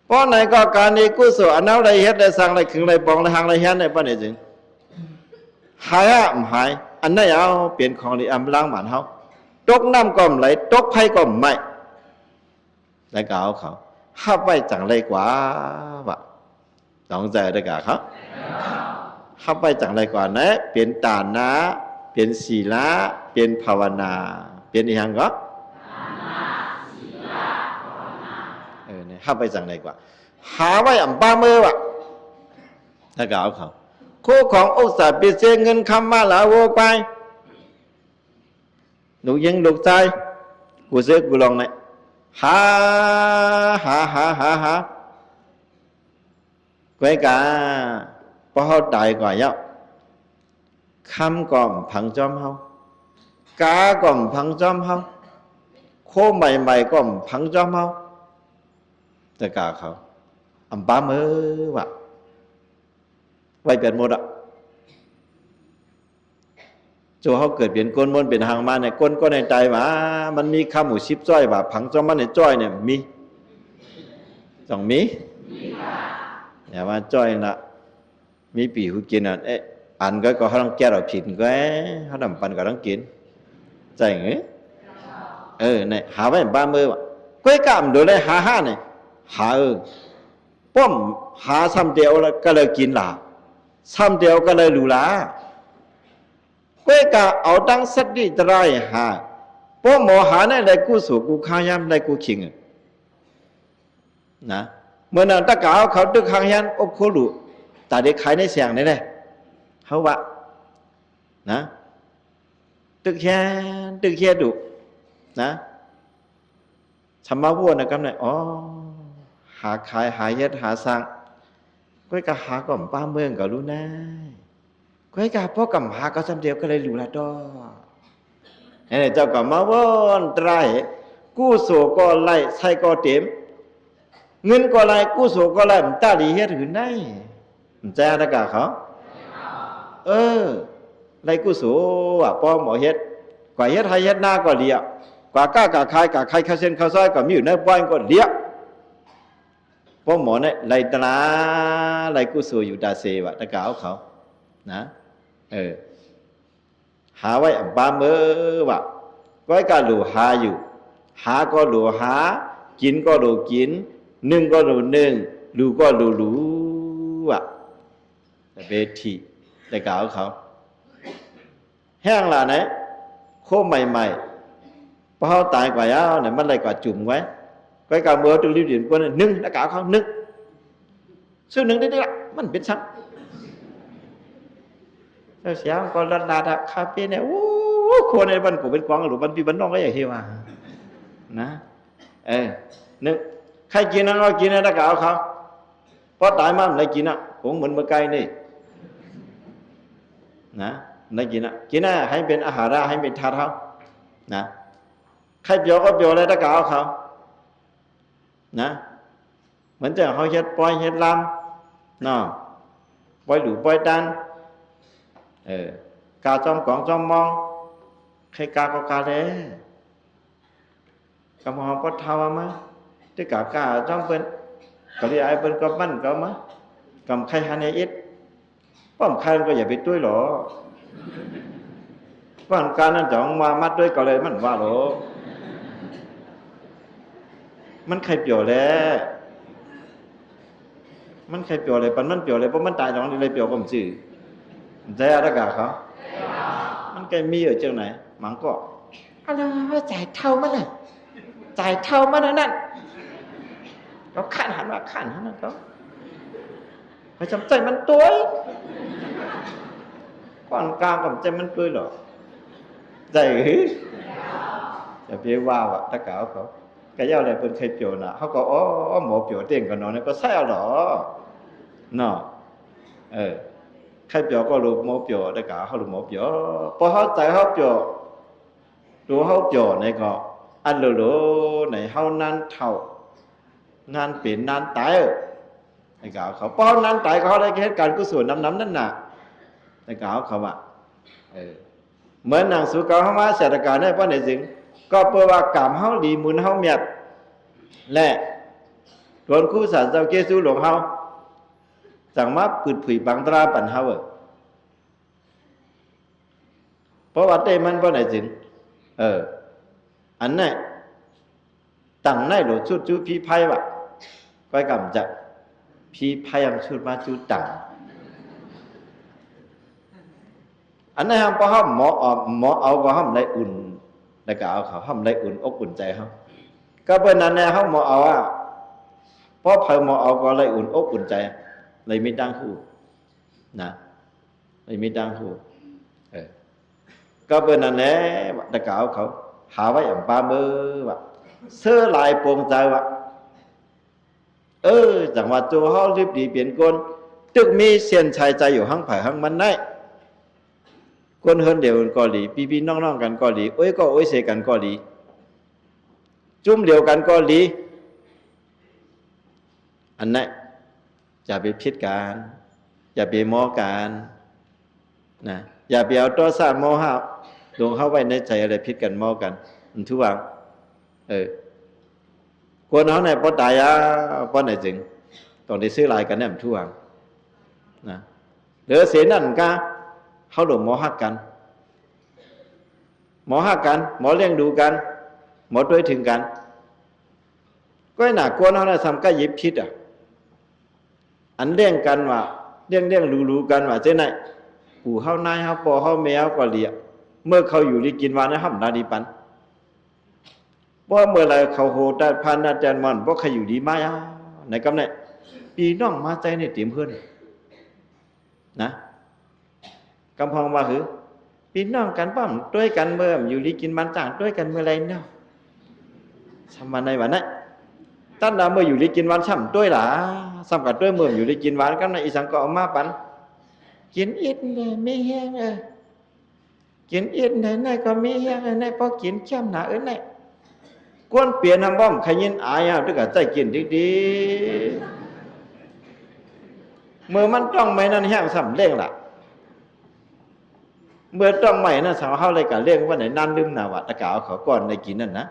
เพราะไหนก็การนี้กุศลอันนั้นอะไรเฮ็ดได้สร้างอะไรขึงอะไรปองอะไรหางอะไรเฮ็ดได้ป้าเนี่ยจึงหายหายอันนั้นเอาเปลี่ยนของที่อำล้างหมันเขาตกน้ำก็ไหลตกไผ่ก็ไม่แล้วก็เอาเขาฮับไว้จังไรกว่าวะต้องใจได้กับเขาฮับไว้จังไรกว่านะเปลี่ยนตานะเปลี่ยนศีลาเปลี่ยนภาวนาเปลี่ยนอีกอย่างก็เนี่ยฮับไว้จังไรกว่าหาไว้อ่ำป้ามือวะแล้วก็เอาเขาคู่ของอุตสาห์เปลี่ยนเสียเงินคำมาละโวไปหนูยังลูกชายกูเสือกูลองเนี่ยหาก้อยกาพอเขาตายก่อนยับคำก่อมพังจอมเฮากาก่อมพังจอมเฮาโคใหม่ก่อมพังจอมเฮาแต่กาเขาอ่ำป้ามือวะไว้เปลี่ยนหมดอ่ะโจเขาเกิดเปลี่ยนก้นมนเป็นหางมาเนี่ยก้นก็ในใจว่ามันมีข้าหมูชิบจ้อยว่าผังจอมมันในจ้อยเนี่ยมีต้องมีอย่าว่าจ้อยนะมีปีหูกินอ่ะอันก็เขาต้องแก้เราผิดก็เขาดำปันก็ต้องกินใจเงี้ยเนี่ยหาไว้บ้านมือว่ะก้อยกามดูเลยหาเนี่ยหาป้อมหาซ้ำเดียวแล้วก็เลยกินหล่าซ้ำเดียวก็เลยหลูหลาก้อยกาเอาตั้งสติตรายหาป้อมหมอหาในได้กู้สู่กู้ข้าย้ำได้กู้ขิงนะเมื่อนั้นตะกาวเขาตึกข้างยันอบโคลุแต่เด็กขายในเสียงนี่แหละเขาว่านะตึกแค่ดุ นะชำมาวัวนะครับเนี่ยอ๋อหาขายหาเฮ็ดหาสร้างก้อยกะหาก่อมป้าเมืองก็รู้นะก้อยกะพ่อกำหาก็สำเดียวก็เลยรู้ละดอไอ้เจ้าก็มาวนไตรกู้โสก็ไล่ใส่ก็เต็มเงินก็ไล่กู้โสก็ไล่มันตาดีเฮ็ดหือไหนมันแจ้ตะกะเขาไล่กู้โสอ่ะป้อหมอเฮ็ดกว่าเฮ็ดให้เฮ็ดหน้าก็เลียกว่าก้ากะคายกะใครเข้าเส้นเข้าซอยก็มีอยู่ในบ้านก็เลียป้อหมอเนี่ยไล่ตราไล่กู้โสอยู่ดาเซวะตะกะเขานะหาไว้อับบาเมื่อวะก้อยกะหลูหาอยู่หาก็หลูหากินก็หลูกินนึ่งก็หลูนึ่งรู้ก็หลูอ่ะแต่เบทีแต่กล่าวเขาแห้งล่ะเนี่ยโคใหม่ๆพอเขาตายกว่ายาวเนี่ยมันอะไรกว่าจุ่มไว้ก้อยกะเมื่อตัวรีบเรียนคนนึ่งแต่กล่าวเขานึ่งซึ่งนึ่งได้ละมันเป็นซ้ำเสียงก็ระดับคาเฟ่เนี่ยโอ้คนในบ้านกูเป็นกวางหรือบ้านพี่บ้านน้องก็อย่างที่ว่านะนึกใครกินนั่นก็กินนะถ้าเก่าเขาเพราะตายมาไม่กินอ่ะผมเหมือนเมื่อไกลนี่นะไม่กินอ่ะกินอ่ะให้เป็นอาหารให้เป็นทาเท้านะใครเปียวก็เปียวเลยถ้าเก่าเขานะเหมือนจะเขาเฮ็ดปล่อยเฮ็ดลำเนาะปล่อยหรือปล่อยดันกาจอมกองจอมมองใครกาก็กาเลยกำหองก็เท่ามาที่กากาจอมเป็นก็ที่ไอ้เป็นก็มั่นก็มากำใครฮันเอสป้อมใครก็อย่าไปด้วยหรอป้อมการนั้นจ่องมามัดด้วยก็เลยมันว่าหรอมันใครเปี่ยวแล้วมันใครเปี่ยวเลยปันมันเปี่ยวเลยเพราะมันตายตรงนี้เลยเปี่ยวผมสื่อใจอะไรกันเขามันแกมีở เจ้าไหนมังก็อะไรจ่ายเท่ามันน่ะจ่ายเท่ามันนั่นเขาขันหันว่าขันหันนั่นเขาไปจำใจมันตัวก่อนกลางกับใจมันตัวหรอใจจะเพียว่าว่ะตะเก๋าเขาแกย่าอะไรเป็นใครเปียวน่ะเขาก็อ๋อหมอเปียวเต่งกันนอนก็ใช่หรอเนาะใครเปียวก็รู้หมอเปียวได้กะเขารู้หมอเปียวพอเขาใจเขาเปียวรู้เขาเปียวในก็อันรู้ในเขานั้นเท่านานเปลี่ยนนานตายไอ้กะเขาพอนานตายเขาได้เหตุการณ์กุศลน้ำนั่นน่ะไอ้กะเขาว่าเหมือนนางสุกาเขามาเสด็จการได้เพราะในสิ่งก็เพื่อว่ากรรมเขาดีมุนเขาเมียดและโดนคู่สารเจ้าเกสุหลวงเขาสั่งมาปืดผุยบังตราปันเฮาเพราะว่าเต้มันเพราะไหนจึงอันนั้นตั้งในหลวงชุดจูพี่ไพ่วะก้อยกำจะพี่ไพ่ยังชุดมาจูตั้งอันนั้นห้ามเพราะห้ามหมอเอาก็ห้ามได้อุ่นแล้วก็เอาเขาห้ามได้อุ่นอกอุ่นใจเขาก็เป็นนั้นเนี่ยห้ามหมอเอาเพราะไพ่หมอเอาก็ได้อุ่นอกอุ่นใจเลยไม่ดังคู่นะเลยไม่ดังคู่ก็เป็นนั่นแหละตะกาวเขาหาไว้อย่างปาเบอร์ว่ะเสื้อลายโปร่งใจว่ะจังหวัดโจเฮารีบดีเปลี่ยนคนตึกมีเสียนชายใจอยู่ห้างไผ่ห้างมันได้คนเฮิรนเดียวกันก็ดีพี่น้องๆกันก็ดีก็เสกันก็ดีจุ่มเดียวกันก็ดีอันนั้นอย่าไปพิดการอย่าไปมอการนะอย่าไปเอาตัวสร้างมอห้าลงเข้าไว้ในใจอะไรพิดกันมอกันมันทุกวันคนเขาเนี่ยพอตายพอไหนจึงต้องได้ซื้อลายกันเนี่ยมันทุกวันนะเหลือเสียนั่นก็เขาหลงมอหักกันหมอหักกันหมอเลี้ยงดูกันหมอด้วยถึงกันก็หนักกวนเขาเนี่ยทำก็ยิบพิษอันเลี้ยงกันว่าเลี้ยงรู้กันว่าเจ้าไหนกูเข้านายเขาปอเขาแมวก็เลี้ยเมื่อเขาอยู่ดีกินวานนะห้ามนาดีปันเพราะเมื่อไรเขาโหดพันอาจารย์มันเพราะใครอยู่ดีมาในกำเนิดปีน้องมาใจในเตรียมเพื่อนนะกำพองมาคือปีน้องกันป้อมด้วยกันเมื่ออยู่ดีกินมันต่างด้วยกันเมื่อไรเนาะ สำมันในวันนั้นตั้งแต่เมื่ออยู่ลิกินวันช่ำด้วยหล่ะซ้ำกับด้วยเมื่ออยู่ลิกินวันก็ในอีสังก็เอามาปันกินอิดเลยไม่แห้งกินอิดไหนก็ไม่แห้งไหนพอกินช่ำหนาไหนกวนเปลี่ยนน้ำบ้อมขยินอายด้วยกับใจกินดีๆเมื่อมันต้องไม่นั่นแห้งซ้ำเล่งล่ะเมื่อต้องไม่นั่นสาวเข้าเลยกับเรื่องว่าไหนนั่นลืมหนาวะตะกาวเขาก่อนในกินนั่นนะ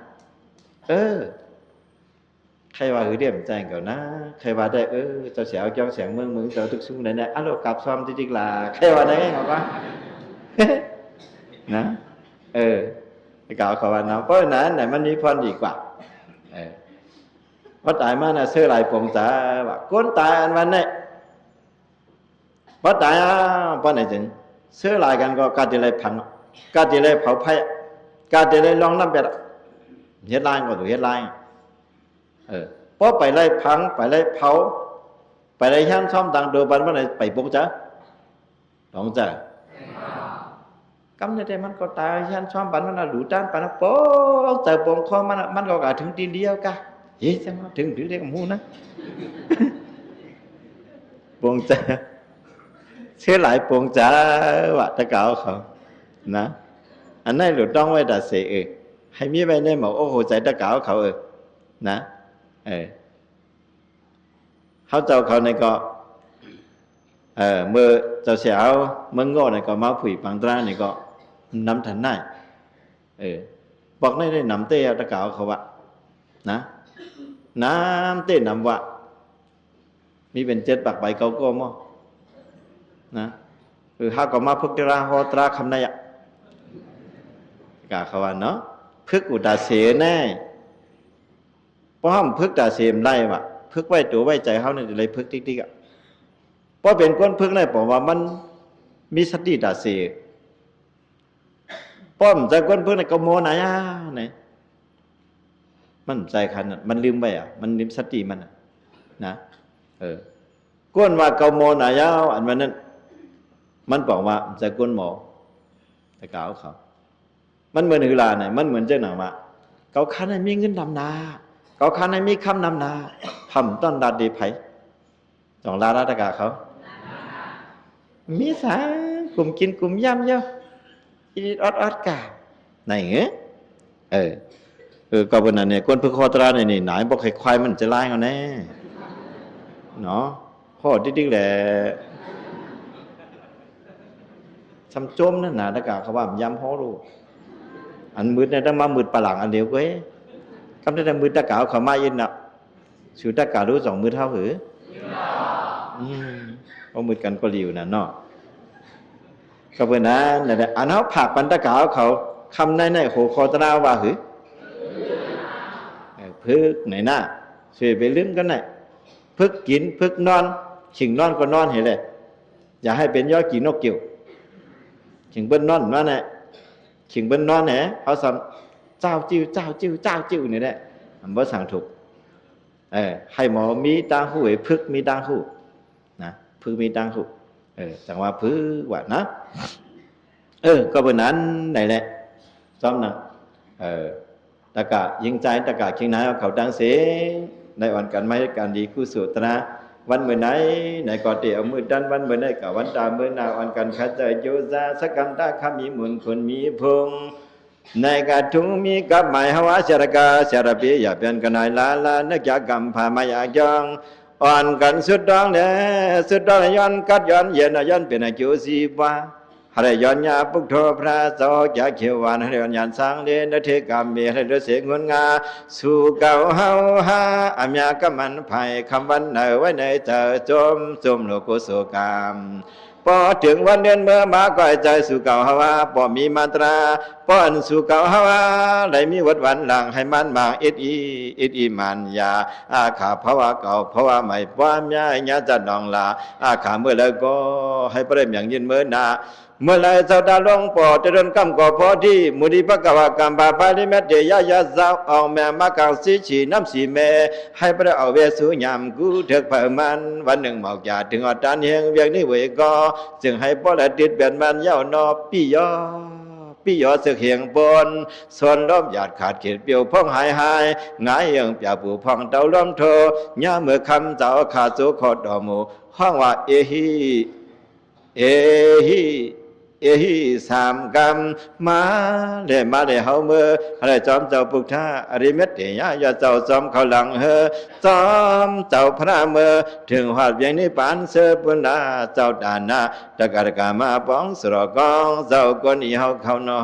ใครว่าเรียมใจเก่านะใครว่าได้เจ้าเสียวเจ้าเสียงเมืองเจ้าทุกซุ้มไหนเนี่ยเรากลับซ้อมจริงๆล่ะใครว่าได้ไงเขาว่านะตะกาวเขาว่านะเพราะนั้นไหนมันมีพรดีกว่าเพราะตายมาน่ะเสื้อลายผมจ๋าว่าก้นตายอันวันนี้เพราะตายเพราะไหนจึงเสื้อลายกันก็การจะเลยพังการจะเลยเผาไผ่การจะเลยลองน้ำเป็ดเฮ็ดลายก็ถูกเฮ็ดลายเพราะไปไล่พังไปไล่เผาไปไล่ย่านซ่อมดังโดบันว่าไหนไปปุ๊กจ้ะน้องจ้ะกำเนิดมันก็ตายย่านซ่อมบันมันหลูด้านปานโป๊ะแต่ปงคอมันก็กะถึงตีเดียวกะเฮ้ยจะมาถึงเรียกหมูนะปงจ้ะเชื่อหลายปงจ้ะว่าตะเกาเขานะอันนั้นหลุดต้องไว้แต่เสียให้มีไว้ในหมอโอ้โหใจตะเกาเขานะเขาเจ้าเขาในก็เมื่อเจ้าเสียวเมื่อโง่ในก็มาผุยปังตราในก็น้ำทันได้บอกได้น้ำเตะตะเกาเขาวะนะน้ำเต้นน้ำวะมีเป็นเจ็ดปากใบเกาโก้มั้งนะห้าก็มาพึกตราหอตราคำนายกาเขาว่าเนาะพึกอุตาเสแน่เพราะห้ามพึกตาเสมไล่วะพึกไว้ตัวไว้ใจเขาเนี่ยเลยพึกติ๊กๆเพราะเป็นก้นพึกได้บอกว่ามันมีสติตาเสป้อมใจก้นพึกในกโมนายะไหนมันใจคันมันลืมไปมันลืมสติมันนะก้นว่าเกาโมนายะอันนั้นมันบอกว่าใจก้นหมอแต่กล่าวเขามันเหมือนหือลาเนี่ยมันเหมือนเจ้าหนังว่าเขาคันให้มีเงินดำนาเขาคันให้มีคำนำนาทำต้นดาดีไผ่สองลาราตกาเขามีสากลุ่มกินกลุ่มย่ำเยอะอีอดกาไหนเงี้ยก็เป็นนั่นเนี่ยก้นพึ่งคอตราเนี่ยนี่ไหนบอกให้ควายมันจะไล่เขาแน่เนาะพ่อดิ้งแหละซ้ำโจมนั่นนะตะกาเขาว่าย้ำพ่อรู้อันมืดเนี่ยต้องมามืดปลาหลังอันเดียวก็คำนั้นมืดตะกาเขามายินน่ะสูตะการู้สองมือเท่าหือเพราะมืดกันก็ริวน่ะเนาะก็เป็นนั้นนั่นแหละอันเขาผักปันตะกาเขาคำในโหคอตราว่าหือพึกไหนหน้าเสียไปลืมกันไหนพึกกินพึกนอนขิงนอนก็นอนเห็นเลยอย่าให้เป็นยอดกี่นกเกี่ยวขิงเบิ้ลนอนว่าไงขิงเบิ้ลนอนเนี่ยเขาสั่งเจ้าจิ้วนี่แหละมันบ่สั่งถูกให้หมอมีตังหูพึกมีตังหูนะพึกมีตังหูจังว่าพึกว่านะก็เป็นนั้นไหนแหละซ้อมนะตะกะยิงใจตะกะเคียงไหนเขาดังเสียในวันกันไม่การดีคู่สุตนะวันเมื่อไหนในก่อเตี่ยวมือดันวันเมื่อไหนกับวันตาเมื่อนาวันกันขัดใจโยซาสักกันตาขมีมุนคนมีพงในกาทุงมีกับหมายหวาเสรกาเสรปีอย่าเป็นกันนายลาเนกกรรมพามายากองอ่อนกันสุดดองเนี่ยสุดดองย้อนกัดย้อนเย็นย้อนเป็นจูสีบ้าหรย้อนยาปุกโทพระโสจะเขียววันหรย้อนยันสังเดนเทกรรมมีหรเสงุนงาสู่เก่าเฮาฮาอเมียกมันภัยคำวันเนไว้ในเจอจมโลกุโสกรรมพอถึงวันเดือนเมื่อมาก่อยใจสู่เก่าฮาวาพอมีมาตราป้อนสู่เก่าฮาวาได้มีวัดวันหลังให้มันมากอิดมันยาอาขาภาวะเก่าภาวะใหม่ความยาญาจัดนองลาอาขาเมื่อแล้วก็ให้เปรมอย่างยินเมื่อนาเมื่อไรเจ้าดาลงปอจะเดินกำก่อพอที่มุนีพระกวากรรมบาปาลิเมตเดียยาสาวเอาแม่มาเก่าสีฉีน้ำสีแม่ให้พระเอาเวสุยามกูเถิกเผ่ามันวันหนึ่งหมอกยาถึงอดตานเฮงเวียงนี้เวก็จึงให้พ่อละติดเบียนมันเย้านอปี่ยอ ปียอสึกเหียงบนส่วนล้อมหยาดขาดเขตเปียวพ่องหายงายยังเปียปูพ่องเต้าล้อมโทย่าเมื่อคำเจ้าขาดสุขอดอมูห้องว่าเอฮิสามกรรมมาเลยเฮาเมื่ออะไรจอมเจ้าปุกท่าอริเมตเตียอย่าเจ้าจอมเขาหลังเฮจอมเจ้าพระเมื่อถึงหอดอย่างนี้ปานเสือปุณนาเจ้าดานาตะการกามาป้องสระกองเจ้าก้นอีเฮาเขานอ